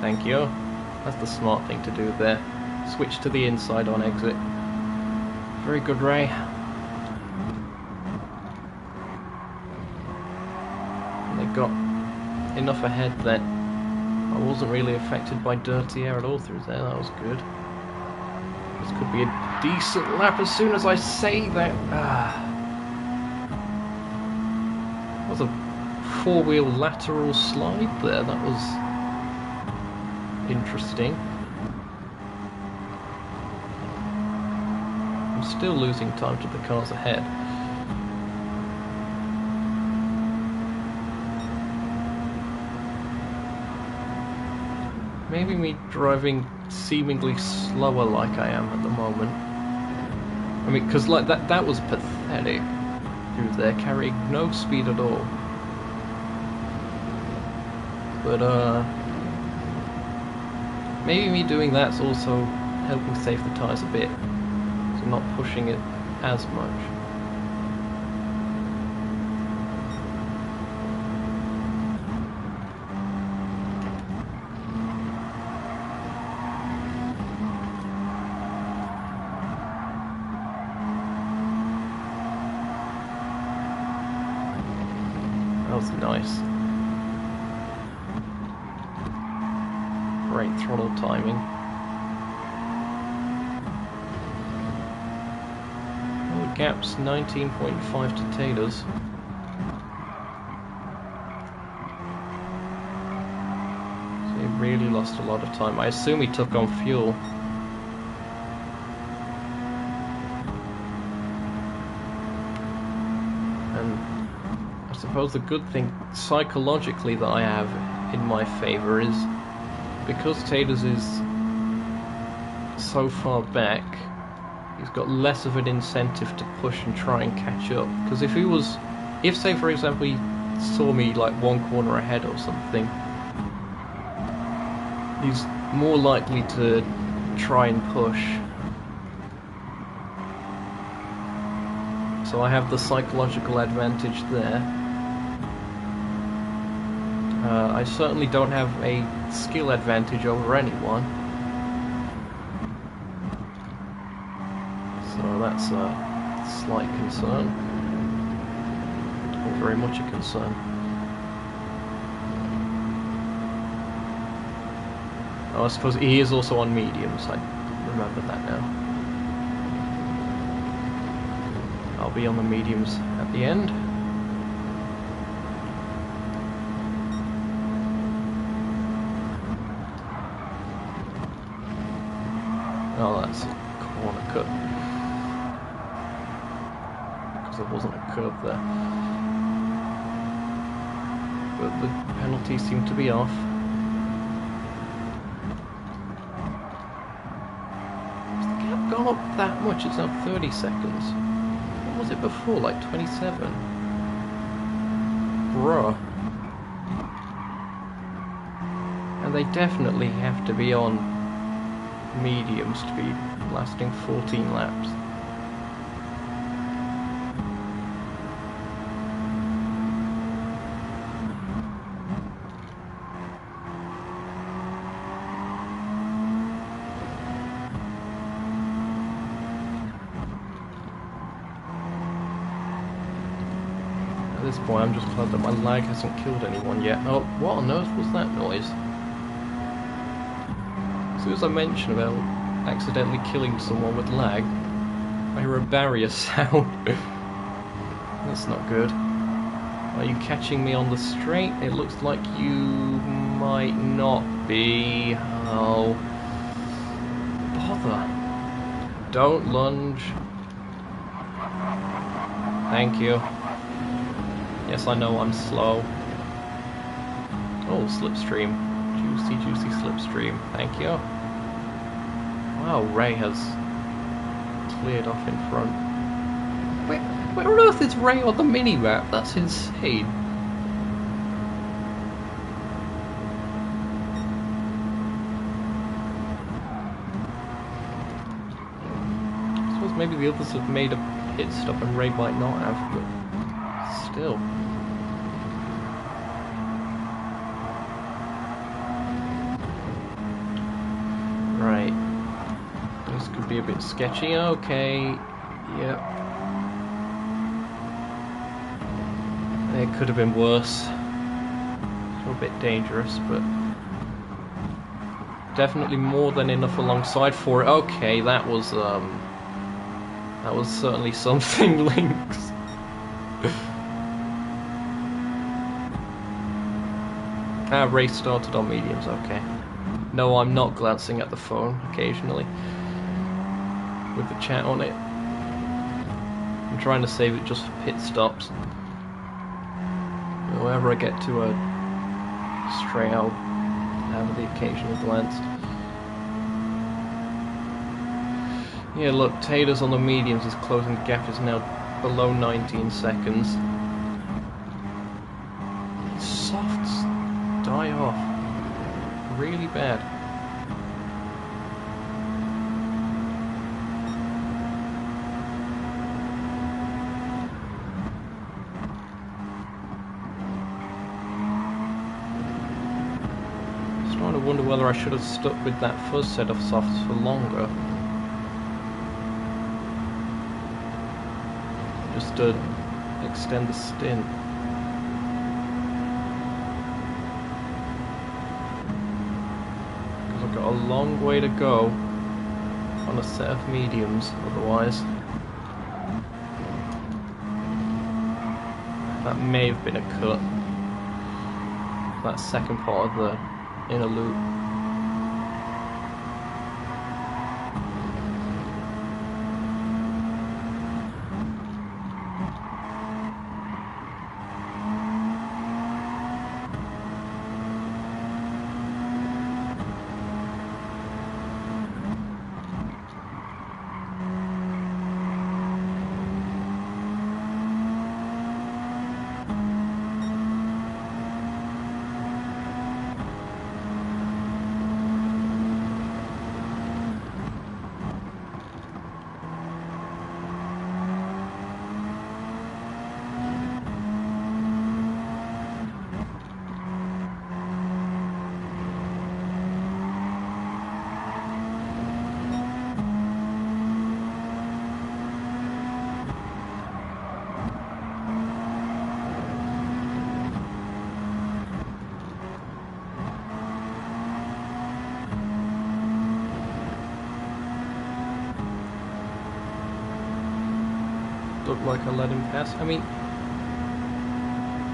Thank you. That's the smart thing to do there. Switch to the inside on exit. Very good, Ray. Got enough ahead that I wasn't really affected by dirty air at all through there. That was good. This could be a decent lap as soon as I say that. That was a four-wheel lateral slide there. That was interesting. I'm still losing time to the cars ahead. Maybe me driving seemingly slower like I am at the moment. I mean, because like that was pathetic through there, carrying no speed at all. But maybe me doing that's also helping save the tyres a bit, so not pushing it as much. That was nice. Great throttle timing. Oh, the gap's 19.5 to Taylor's. So he really lost a lot of time. I assume he took on fuel. I suppose the good thing psychologically that I have in my favour is because Taylor's is so far back, he's got less of an incentive to push and try and catch up. Because if say for example he saw me like one corner ahead or something, he's more likely to try and push. So I have the psychological advantage there. I certainly don't have a skill advantage over anyone. So that's a slight concern. very much a concern. Oh, I suppose he is also on mediums. I remember that now. I'll be on the mediums at the end. Oh, that's a corner cut. Because there wasn't a curve there. But the penalties seem to be off. Has the gap gone up that much? It's now 30 seconds. What was it before? Like 27? Bruh. And they definitely have to be on mediums to be lasting 14 laps. At this point I'm just glad that my lag hasn't killed anyone yet. Oh, what on earth was that noise? As soon as I mentioned about accidentally killing someone with lag, I hear a barrier sound. That's not good. Are you catching me on the straight? It looks like you might not be. Oh, bother. Don't lunge. Thank you. Yes, I know I'm slow. Oh, slipstream. Juicy slipstream. Thank you. Wow, Ray has cleared off in front. Where on earth is Ray on the mini-map? That's insane. I suppose maybe the others have made a pit stop and Ray might not have, but still. Right. This could be a bit sketchy. Okay. Yep. It could have been worse. It's a bit dangerous, but definitely more than enough alongside for it. Okay, that was certainly something, Lynx. Race started on mediums. Okay. No, I'm not glancing at the phone occasionally with the chat on it. I'm trying to save it just for pit stops. Whenever I get to a stray, I'll have the occasional glance. Yeah, look, Taylor's on the mediums is closing the gap, is now below 19 seconds. Softs die off. Really bad. I'm starting to wonder whether I should have stuck with that fuzz set of softs for longer. Just to extend the stint. Got a long way to go on a set of mediums otherwise. That may have been a cut. That second part of the inner loop. looked like I let him pass. I mean,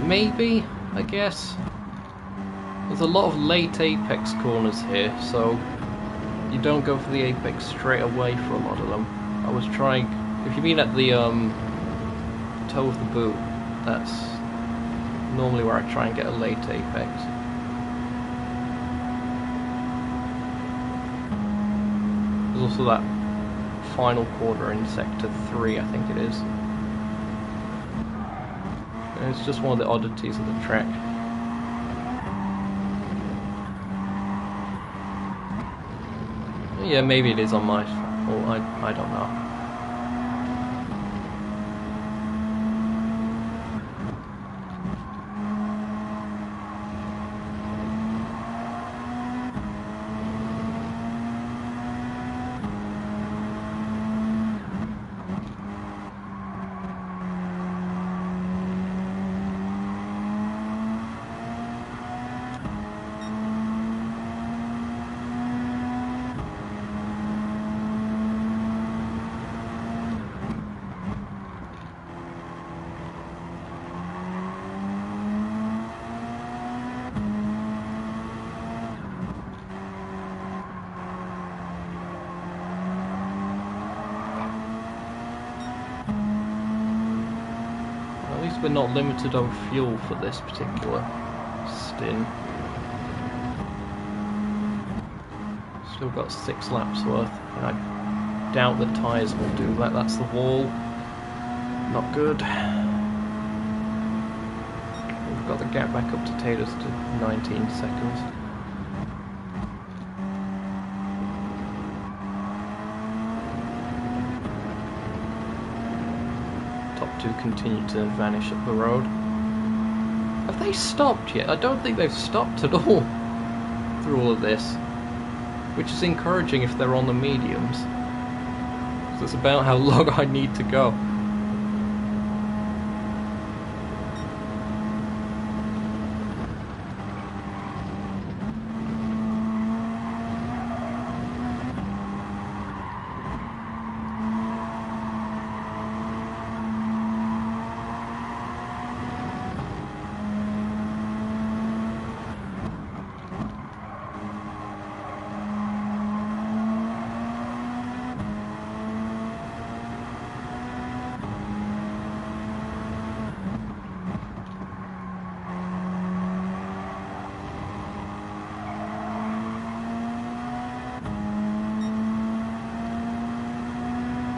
maybe, I guess. There's a lot of late apex corners here, so you don't go for the apex straight away for a lot of them. I was trying, if you mean at the toe of the boot, that's normally where I try and get a late apex. There's also that final quarter in sector 3, I think it is. And it's just one of the oddities of the track. Yeah, maybe it is on my fault, I don't know. We're not limited on fuel for this particular stint. Still got 6 laps worth, and I doubt the tyres will do that. That's the wall. Not good. We've got the gap back up to Taters to 19 seconds. To continue to vanish up the road. Have they stopped yet? I don't think they've stopped at all through all of this, which is encouraging if they're on the mediums. So it's about how long I need to go.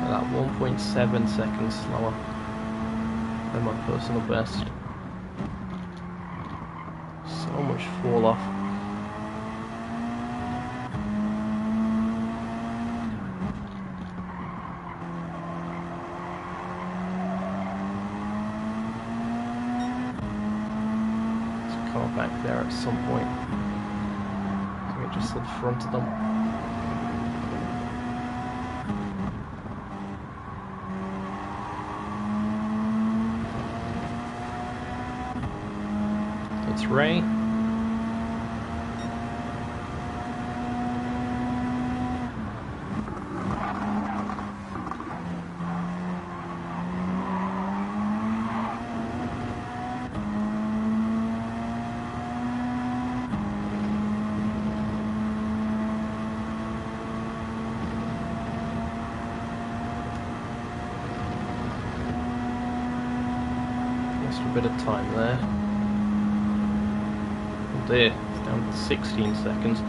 That 1.7 seconds slower than my personal best. So much fall off. Let's come back there at some point. So we just in front of them. It's Ray. Lost a bit of time there. There, it's down to 16 seconds.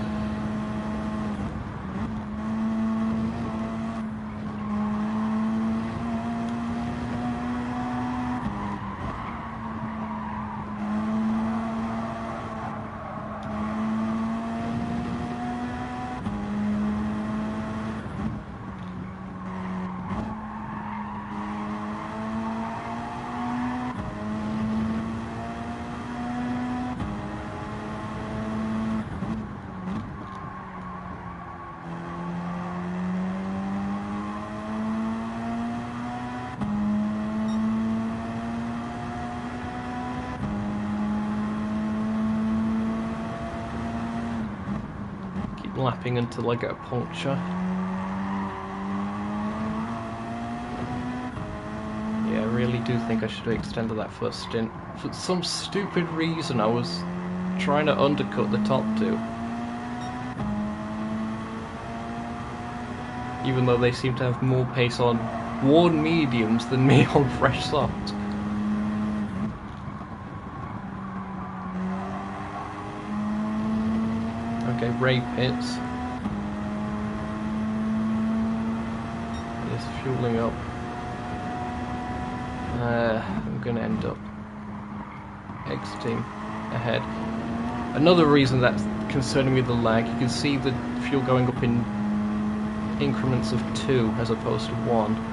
Lapping until I get a puncture. Yeah, really do think I should have extended that first stint. For some stupid reason, I was trying to undercut the top two. Even though they seem to have more pace on worn mediums than me on fresh softs. Okay, Ray pits. It's fueling up. I'm gonna end up exiting ahead. Another reason that's concerning me, the lag. You can see the fuel going up in increments of 2 as opposed to 1.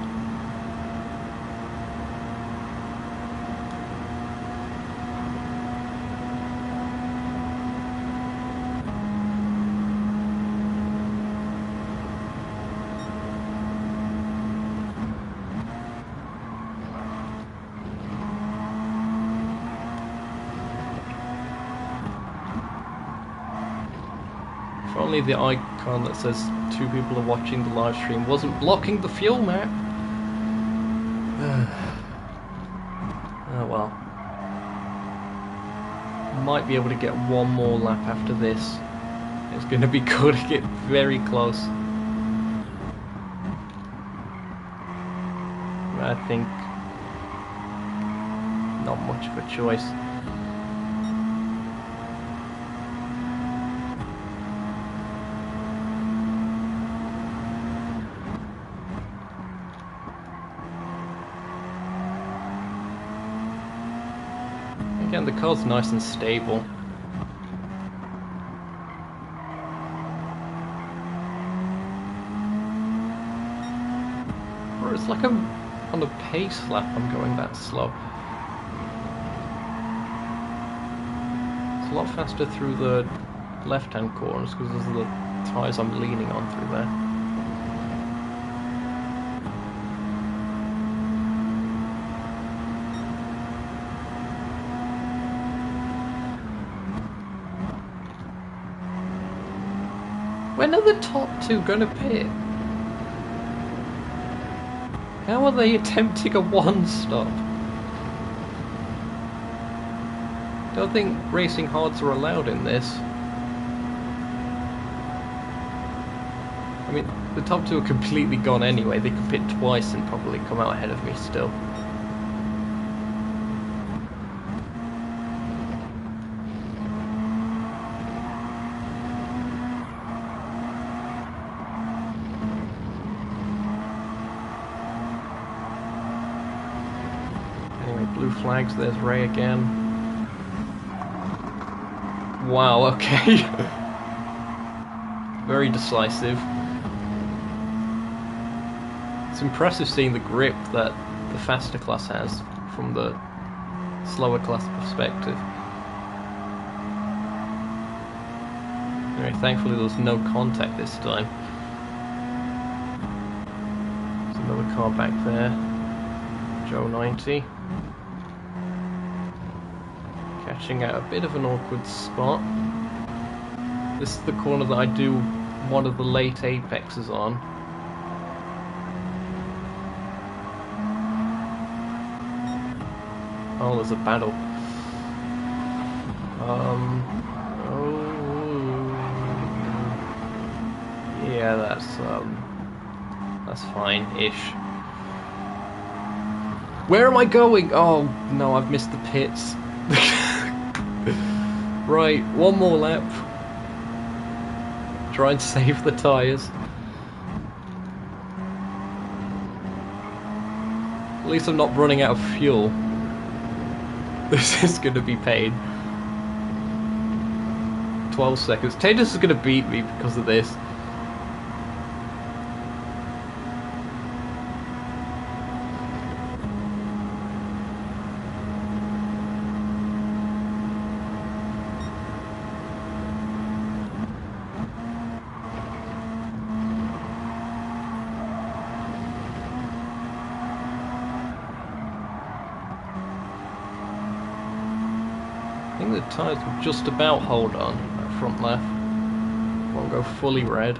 If only the icon that says 2 people are watching the live stream wasn't blocking the fuel map. Oh well. Might be able to get one more lap after this. It's going to be good to get very close. I think not much of a choice. Again, the car's nice and stable. Or it's like I'm on a pace lap, I'm going that slow. It's a lot faster through the left-hand corners because those are the tyres I'm leaning on through there. When are the top 2 gonna pit? How are they attempting a 1-stop? Don't think racing hards are allowed in this. I mean, the top 2 are completely gone anyway. They could pit twice and probably come out ahead of me still. Blue flags, there's Ray again. Wow, okay. Very decisive. It's impressive seeing the grip that the faster class has from the slower class perspective. Anyway, thankfully there was no contact this time. There's another car back there. Joe 90. Catching out a bit of an awkward spot. This is the corner that I do one of the late apexes on. Oh, there's a battle. Oh, yeah, that's fine-ish. Where am I going? Oh no, I've missed the pits. Right, one more lap. Try and save the tyres. At least I'm not running out of fuel. This is going to be pain. 12 seconds. Tatus is going to beat me because of this. I think the tyres will just about hold on that front left. Won't go fully red.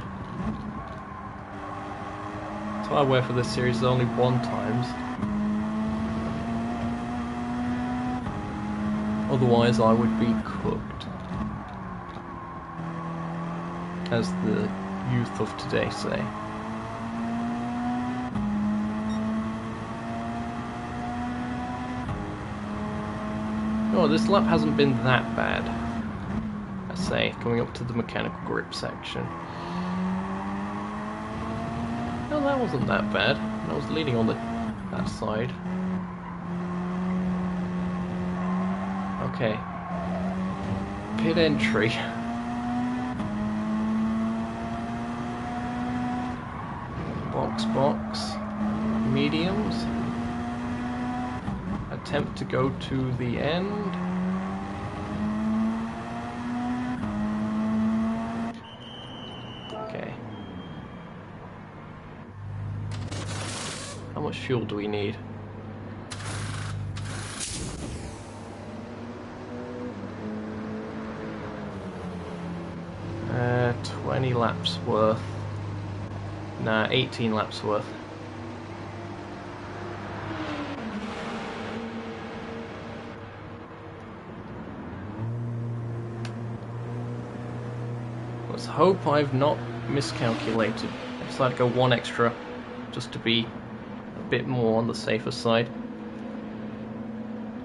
Tyre wear for this series is only 1 times. Otherwise I would be cooked, as the youth of today say. Oh, this lap hasn't been that bad, I say, coming up to the mechanical grip section. No, that wasn't that bad. I was leading on that side. Okay. Pit entry. Box. Mediums. Attempt to go to the end. Okay. How much fuel do we need? 20 laps worth. Nah, 18 laps worth. Let's hope I've not miscalculated. I decided to go one extra just to be a bit more on the safer side.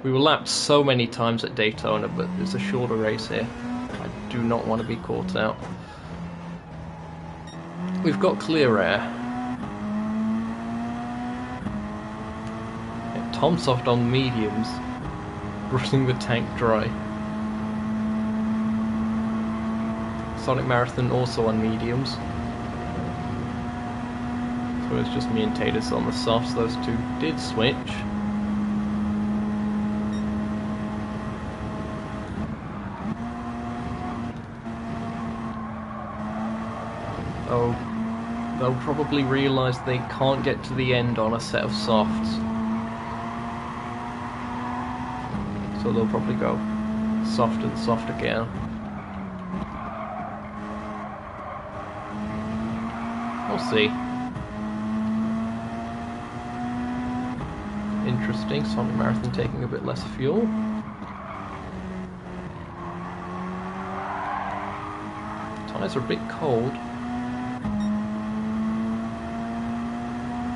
We were lapped so many times at Daytona, but it's a shorter race here. I do not want to be caught out. We've got clear air. Yeah, Tomsoft on mediums, running the tank dry. Sonic Marathon also on mediums. So it's just me and Tatus on the softs. Those two did switch. Oh, they'll probably realise they can't get to the end on a set of softs. So they'll probably go soft and soft again. We'll see. Interesting, Sonic Marathon taking a bit less fuel. Tyres are a bit cold.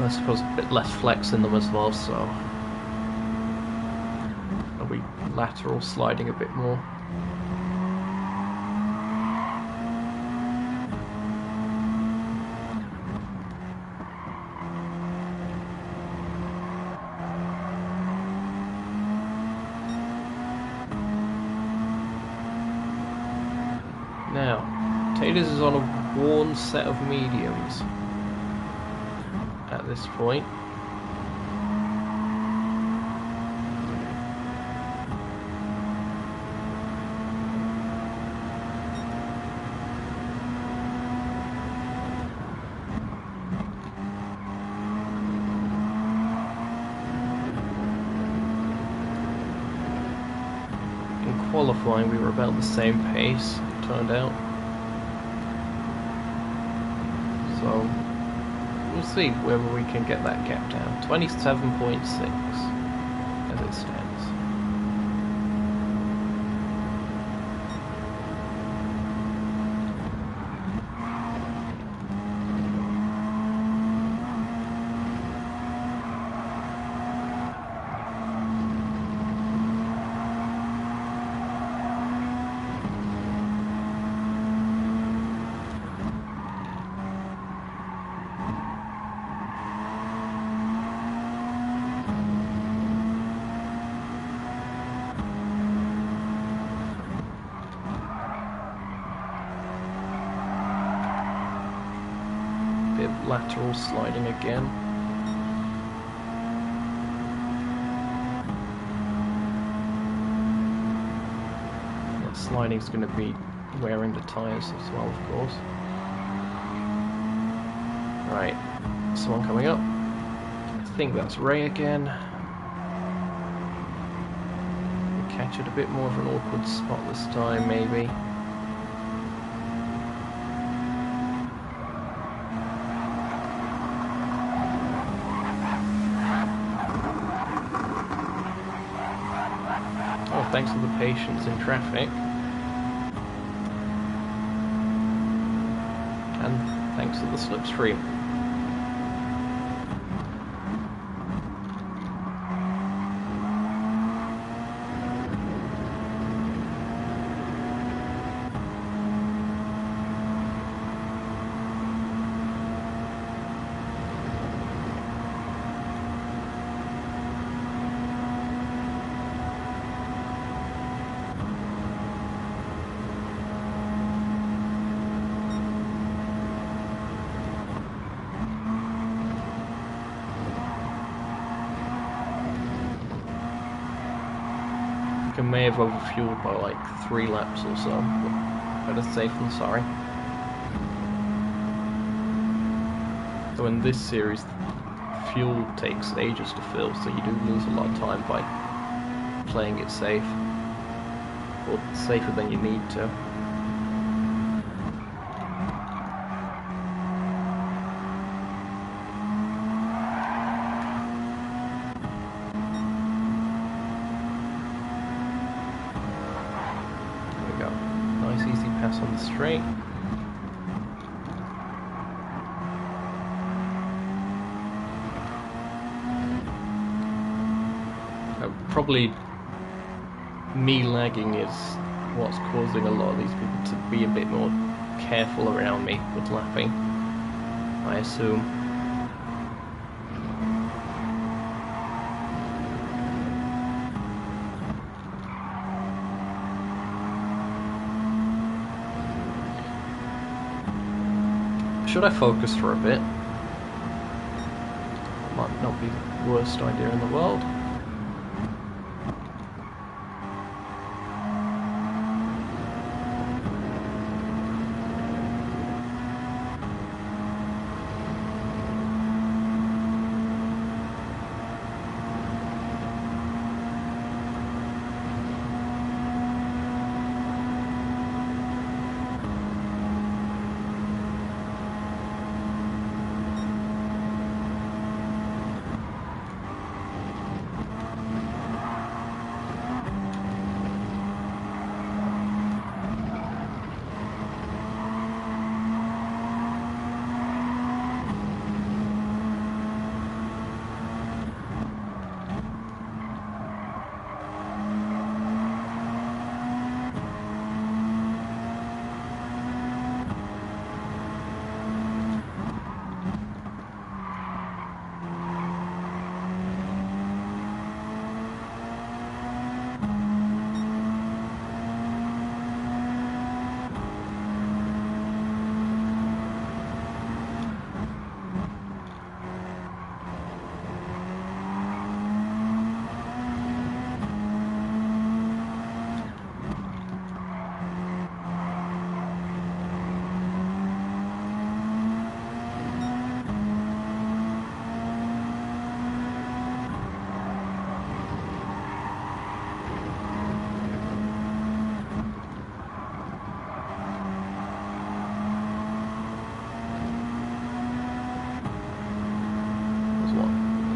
I suppose a bit less flex in them as well, so they'll be lateral sliding a bit more. Now, Tatus is on a worn set of mediums at this point. In qualifying we were about the same pace, it turned out. So we'll see whether we can get that gap down. 27.6 as it stands. Lateral sliding again. That sliding is going to be wearing the tyres as well, of course. Right, someone coming up. I think that's Ray again. We'll catch it a bit more of an awkward spot this time, maybe. thanks for the patience in traffic. And thanks to the slipstream. I may have overfueled by like 3 laps or so, but better safe than sorry. So in this series, fuel takes ages to fill, so you do lose a lot of time by playing it safe, or safer than you need to. On the straight. Probably me lagging is what's causing a lot of these people to be a bit more careful around me with lapping, I assume. Should I focus for a bit? Might not be the worst idea in the world.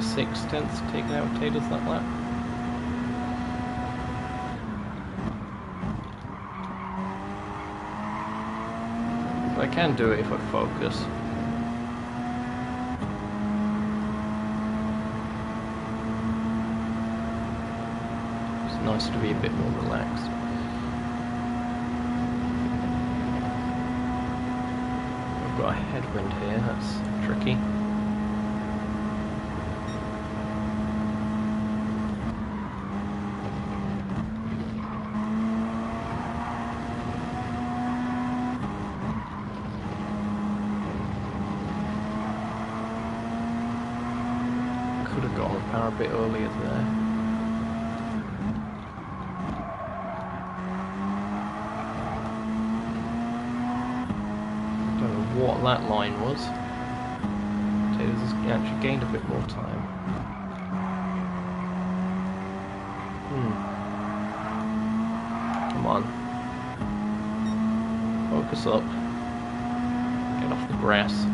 Six-tenths taken out potatoes that lap. So I can do it if I focus. It's nice to be a bit more relaxed. I've got a headwind here, that's tricky. A bit earlier there. Don't know what that line was. Taylor's has actually gained a bit more time. Come on. Focus up. Get off the grass.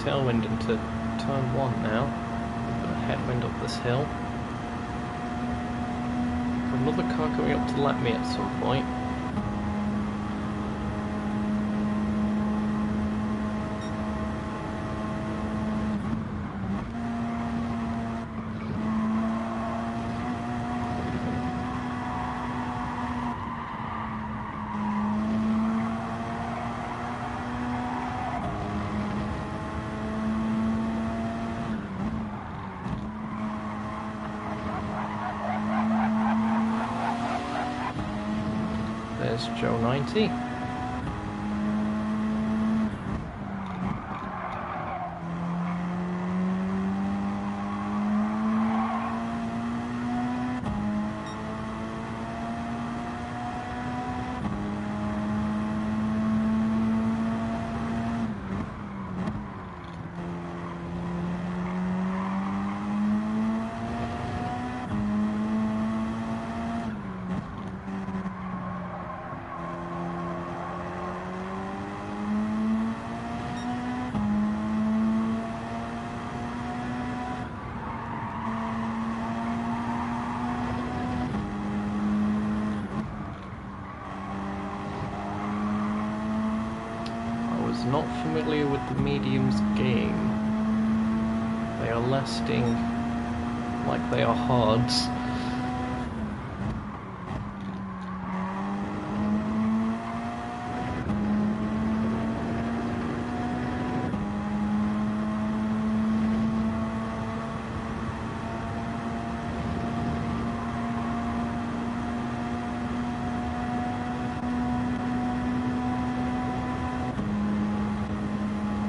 tailwind into turn 1 now. Got a headwind up this hill. Got another car coming up to lap me at some point. There's Joe 90. Not familiar with the mediums game. They are lasting like they are hards.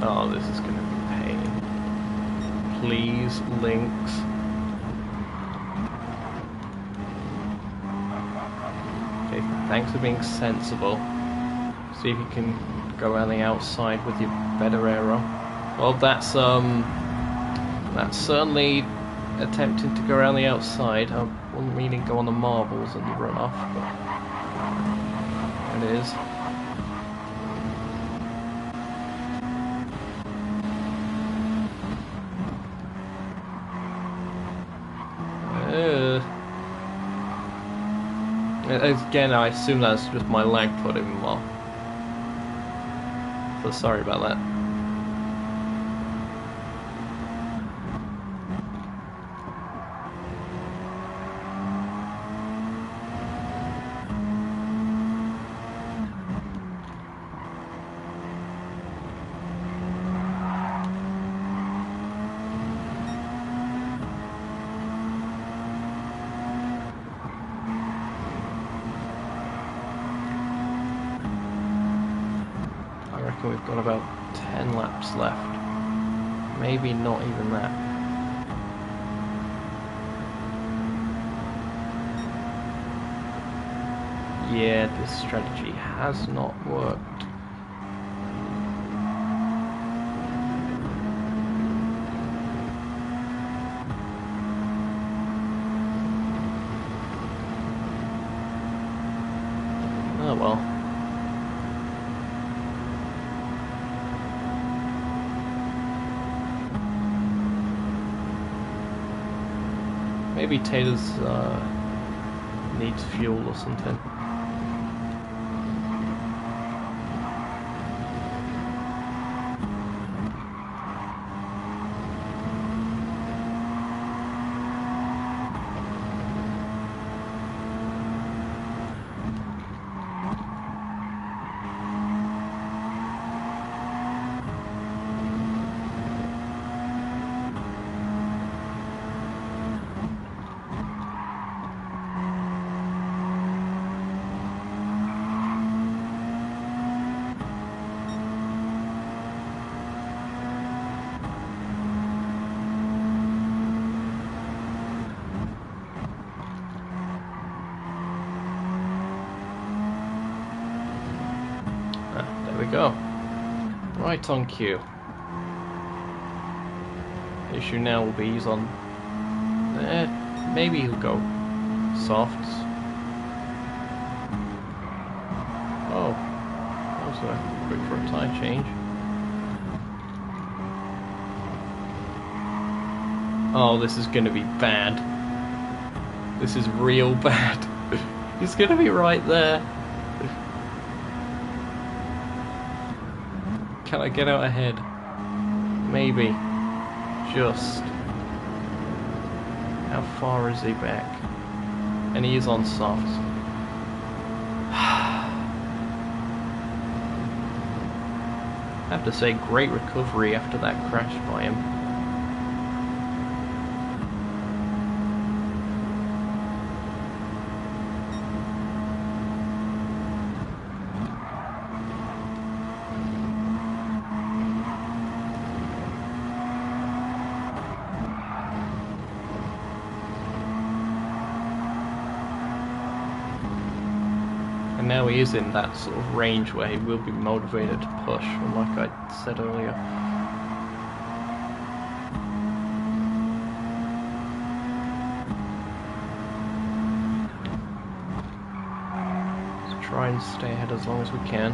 Oh, this is going to be pain. Please, links. Okay, thanks for being sensible. See if you can go around the outside with your better aero. Well, that's certainly attempting to go around the outside. I wasn't meaning to go on the marbles and the runoff, but it is. Again, I assume that's just my lag putting him off. So sorry about that. We've got about 10 laps left. Maybe not even that. Yeah, this strategy has not worked. Oh well. Maybe Taylor's needs fuel or something. There we go. Right on cue. The issue now will be he's on... maybe he'll go softs. Oh, that was quick for a tyre change. Oh, this is gonna be bad. This is real bad. He's gonna be right there. Can I get out ahead? Maybe. Just. How far is he back? And he is on soft. I have to say, great recovery after that crash by him. And now he is in that sort of range where he will be motivated to push, like I said earlier. Let's try and stay ahead as long as we can.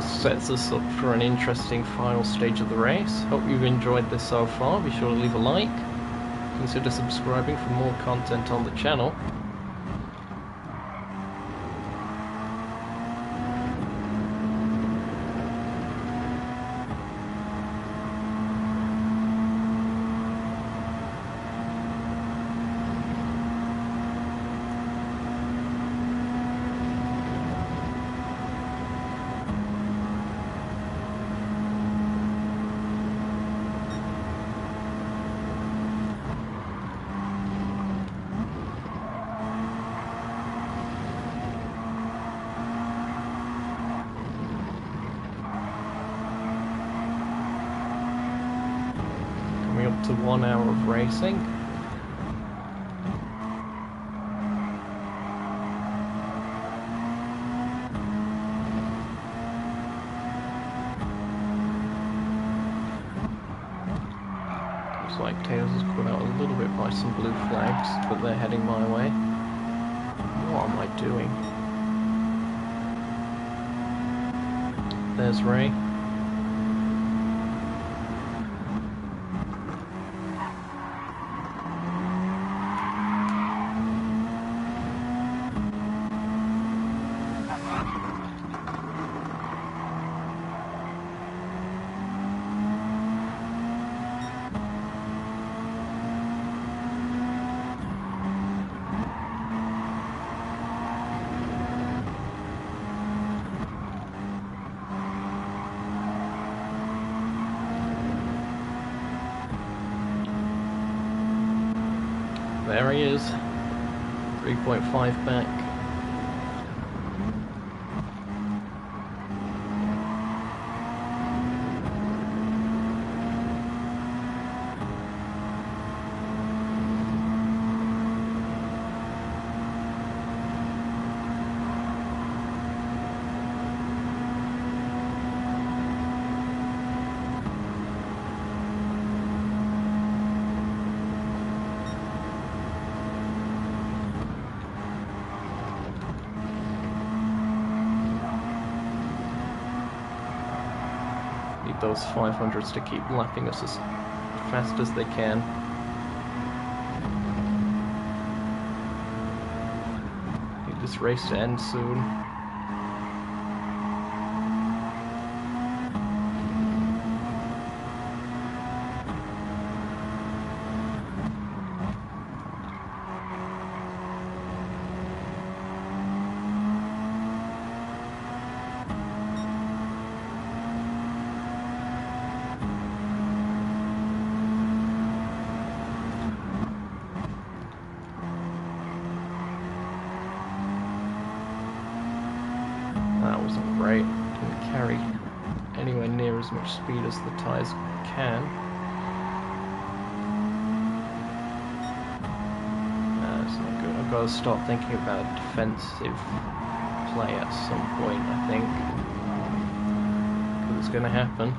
Sets us up for an interesting final stage of the race. Hope you've enjoyed this so far. Be sure to leave a like. Consider subscribing for more content on the channel. Up to 1 hour of racing. Looks like Tails is caught out a little bit by some blue flags, but they're heading my way. What am I doing? There's Ray. There he is, 3.5 back. Those 500s to keep lapping us as fast as they can. Need this race to end soon. as much speed as the tyres can. That's not good. I've got to start thinking about defensive play at some point, I think. Because it's going to happen.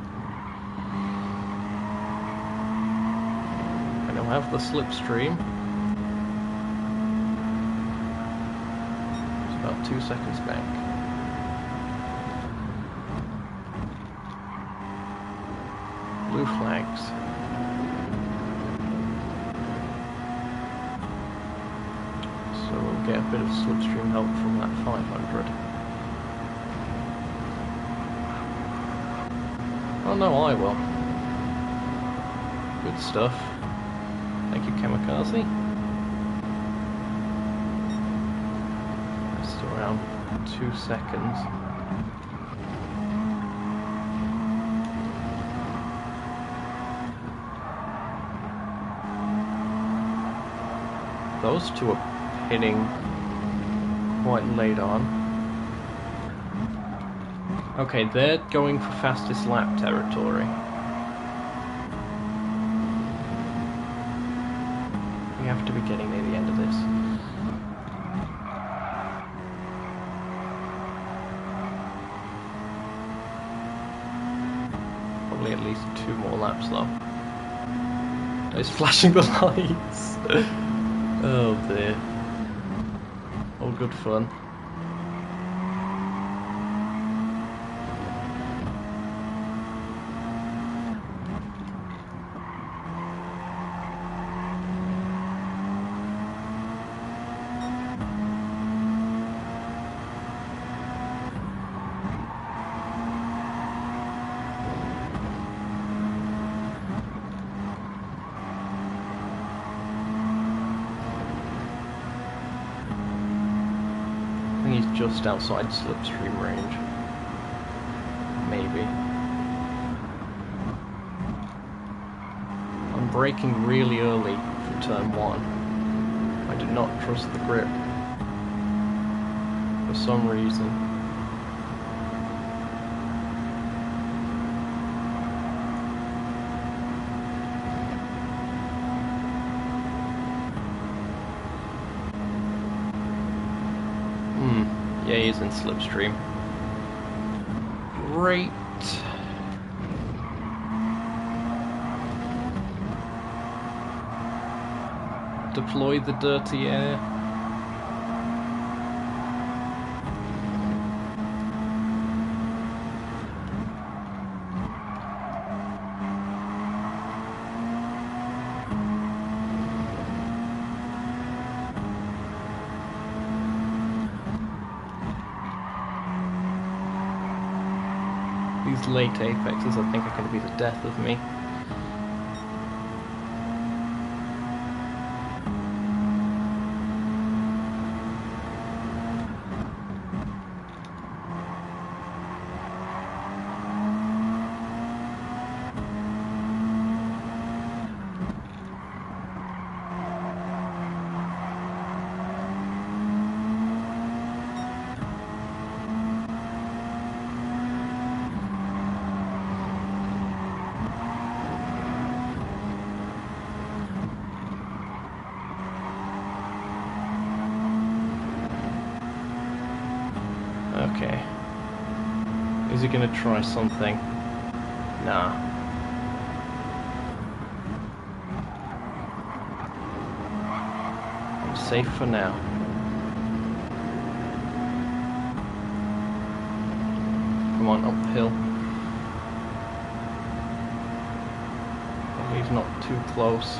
And I'll have the slipstream. It's about 2 seconds back. Blue flags. So we'll get a bit of slipstream help from that 500. Oh no, I will. Good stuff. Thank you, Kamikaze. That's around 2 seconds. Those two are pitting quite late on. Okay, they're going for fastest lap territory. We have to be getting near the end of this. Probably at least 2 more laps though. It's flashing the lights. Oh dear. All good fun. He's just outside slipstream range. Maybe. I'm braking really early for turn 1. I did not trust the grip. For some reason. Yeah, he is in slipstream. Great. Deploy the dirty air. These late apexes, I think, are going to be the death of me. Okay. Is he gonna try something? Nah. I'm safe for now. Come on, uphill. Hopefully he's not too close.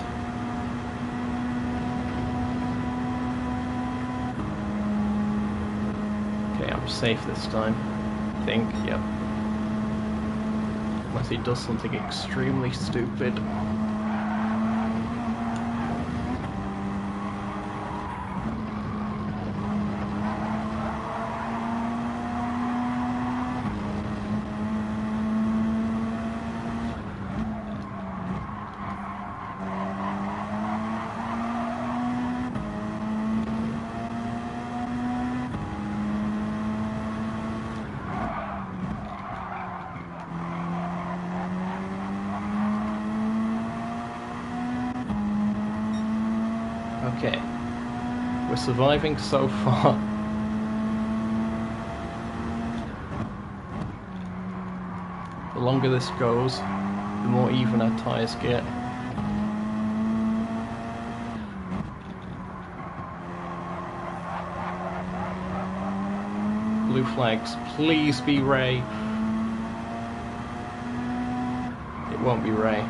I'm safe this time, I think, yep. Unless he does something extremely stupid. Okay. We're surviving so far. The longer this goes, the more even our tyres get. Blue flags, please be Ray. It won't be Ray.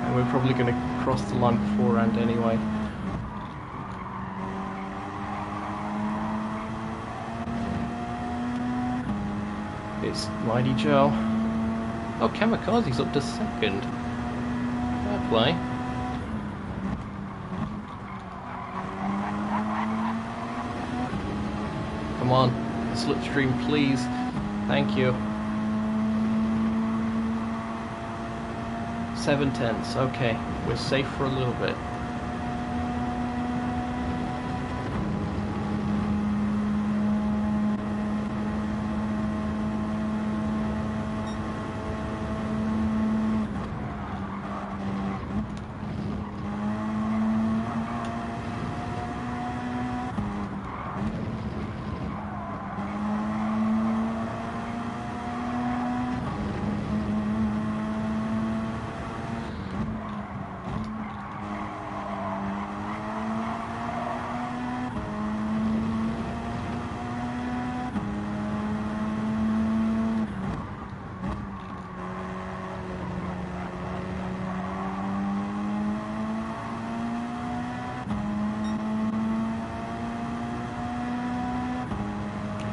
And we're probably going to cross the line beforehand anyway. It's Mighty Joe. Oh, Kamikaze's up to second. Fair play. Come on, slipstream, please. Thank you. 7/10. Okay, we're safe for a little bit.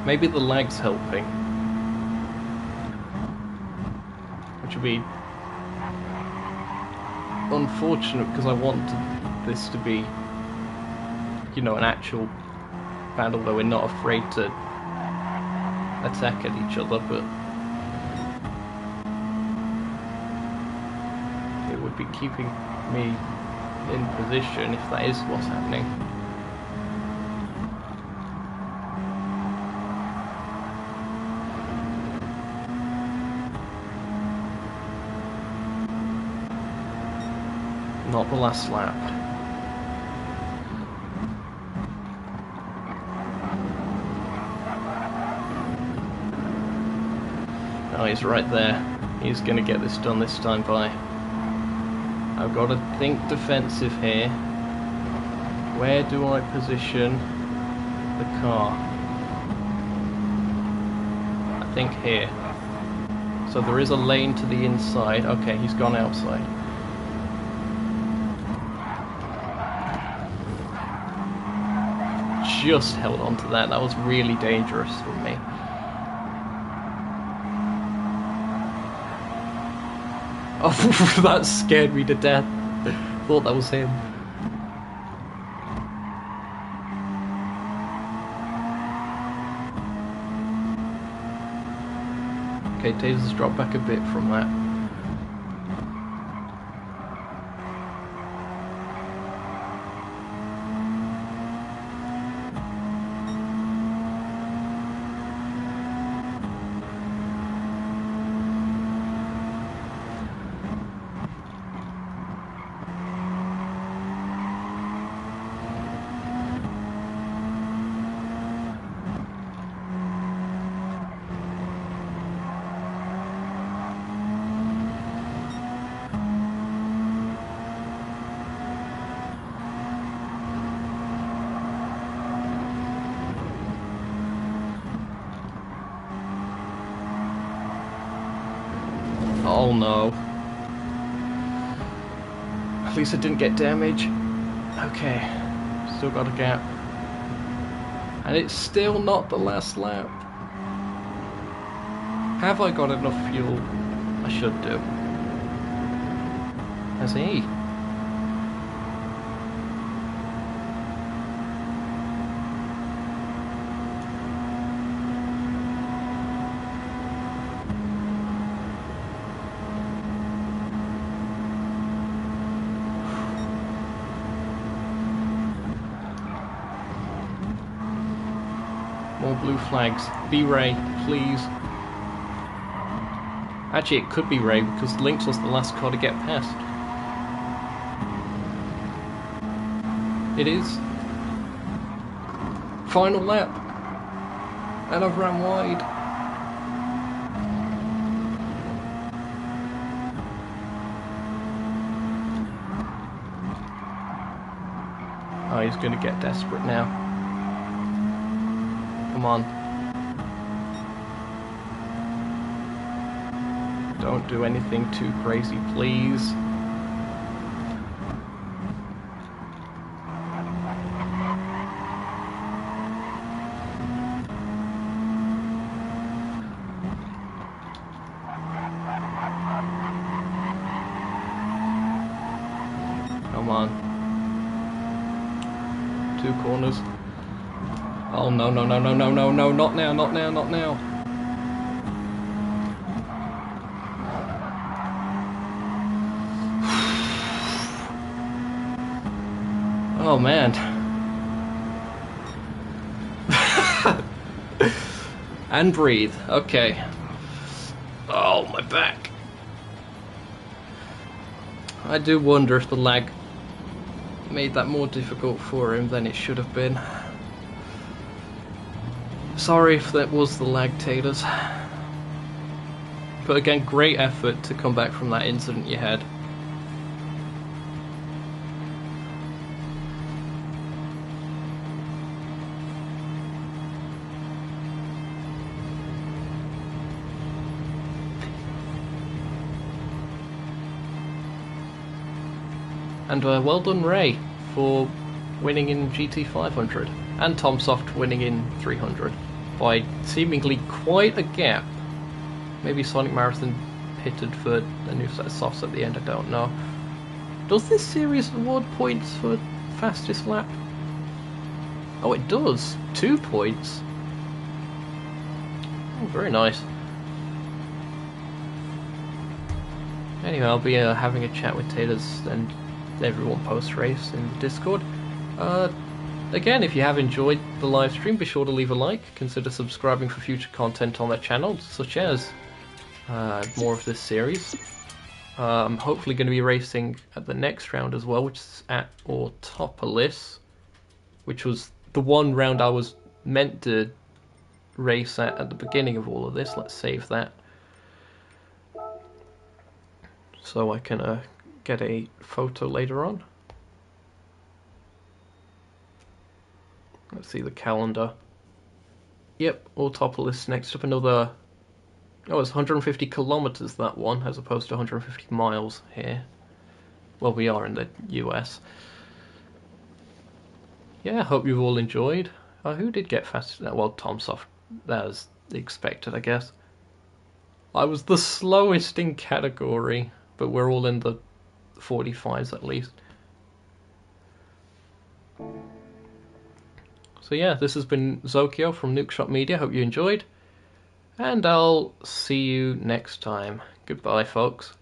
Maybe the lag's helping, which would be unfortunate because I wanted this to be, you know, an actual battle where we're not afraid to attack at each other, but it would be keeping me in position if that is what's happening. Not the last lap. Oh, he's right there. He's going to get this done this time by. I've got to think defensive here. Where do I position the car? I think here. So there is a lane to the inside. Okay, he's gone outside. Just held on to that. That was really dangerous for me. Oh, that scared me to death. Thought that was him. Okay, Taser's dropped back a bit from that. Oh no. At least I didn't get damage. Okay, still got a gap. And it's still not the last lap. Have I got enough fuel? I should do. Has he? More blue flags. Be Ray, please. Actually, it could be Ray because Lynx was the last car to get past. It is. Final lap. And I've ran wide. Oh, he's going to get desperate now. Come on. Don't do anything too crazy, please. Come on. 2 corners. Oh no, no, no, no, no, no, no, not now, not now, not now. Oh man. And breathe. Okay. Oh, my back. I do wonder if the lag made that more difficult for him than it should have been. Sorry if that was the lag, Taters. But again, great effort to come back from that incident you had. And well done, Ray, for winning in GT 500, and TomSoft winning in 300 by seemingly quite a gap. Maybe Sonic Marathon pitted for a new set of softs at the end, I don't know. Does this series award points for fastest lap? Oh, it does. 2 points. Oh, very nice. Anyway, I'll be having a chat with Taters and everyone post-race in the Discord. Again, if you have enjoyed the live stream, be sure to leave a like. Consider subscribing for future content on their channel, such as more of this series. I'm hopefully going to be racing at the next round as well, which is at Autopolis, which was the one round I was meant to race at the beginning of all of this. Let's save that so I can get a photo later on. Let's see the calendar. Yep, Autopolis next up. Another... Oh, it's 150 kilometers, that one, as opposed to 150 miles here. Well, we are in the US. Yeah, hope you've all enjoyed. Who did get fast? Well, TomSoft. That was expected, I guess. I was the slowest in category, but we're all in the 45s at least. So yeah, this has been Zokyo from Nukeshot Media. Hope you enjoyed, and I'll see you next time. Goodbye, folks.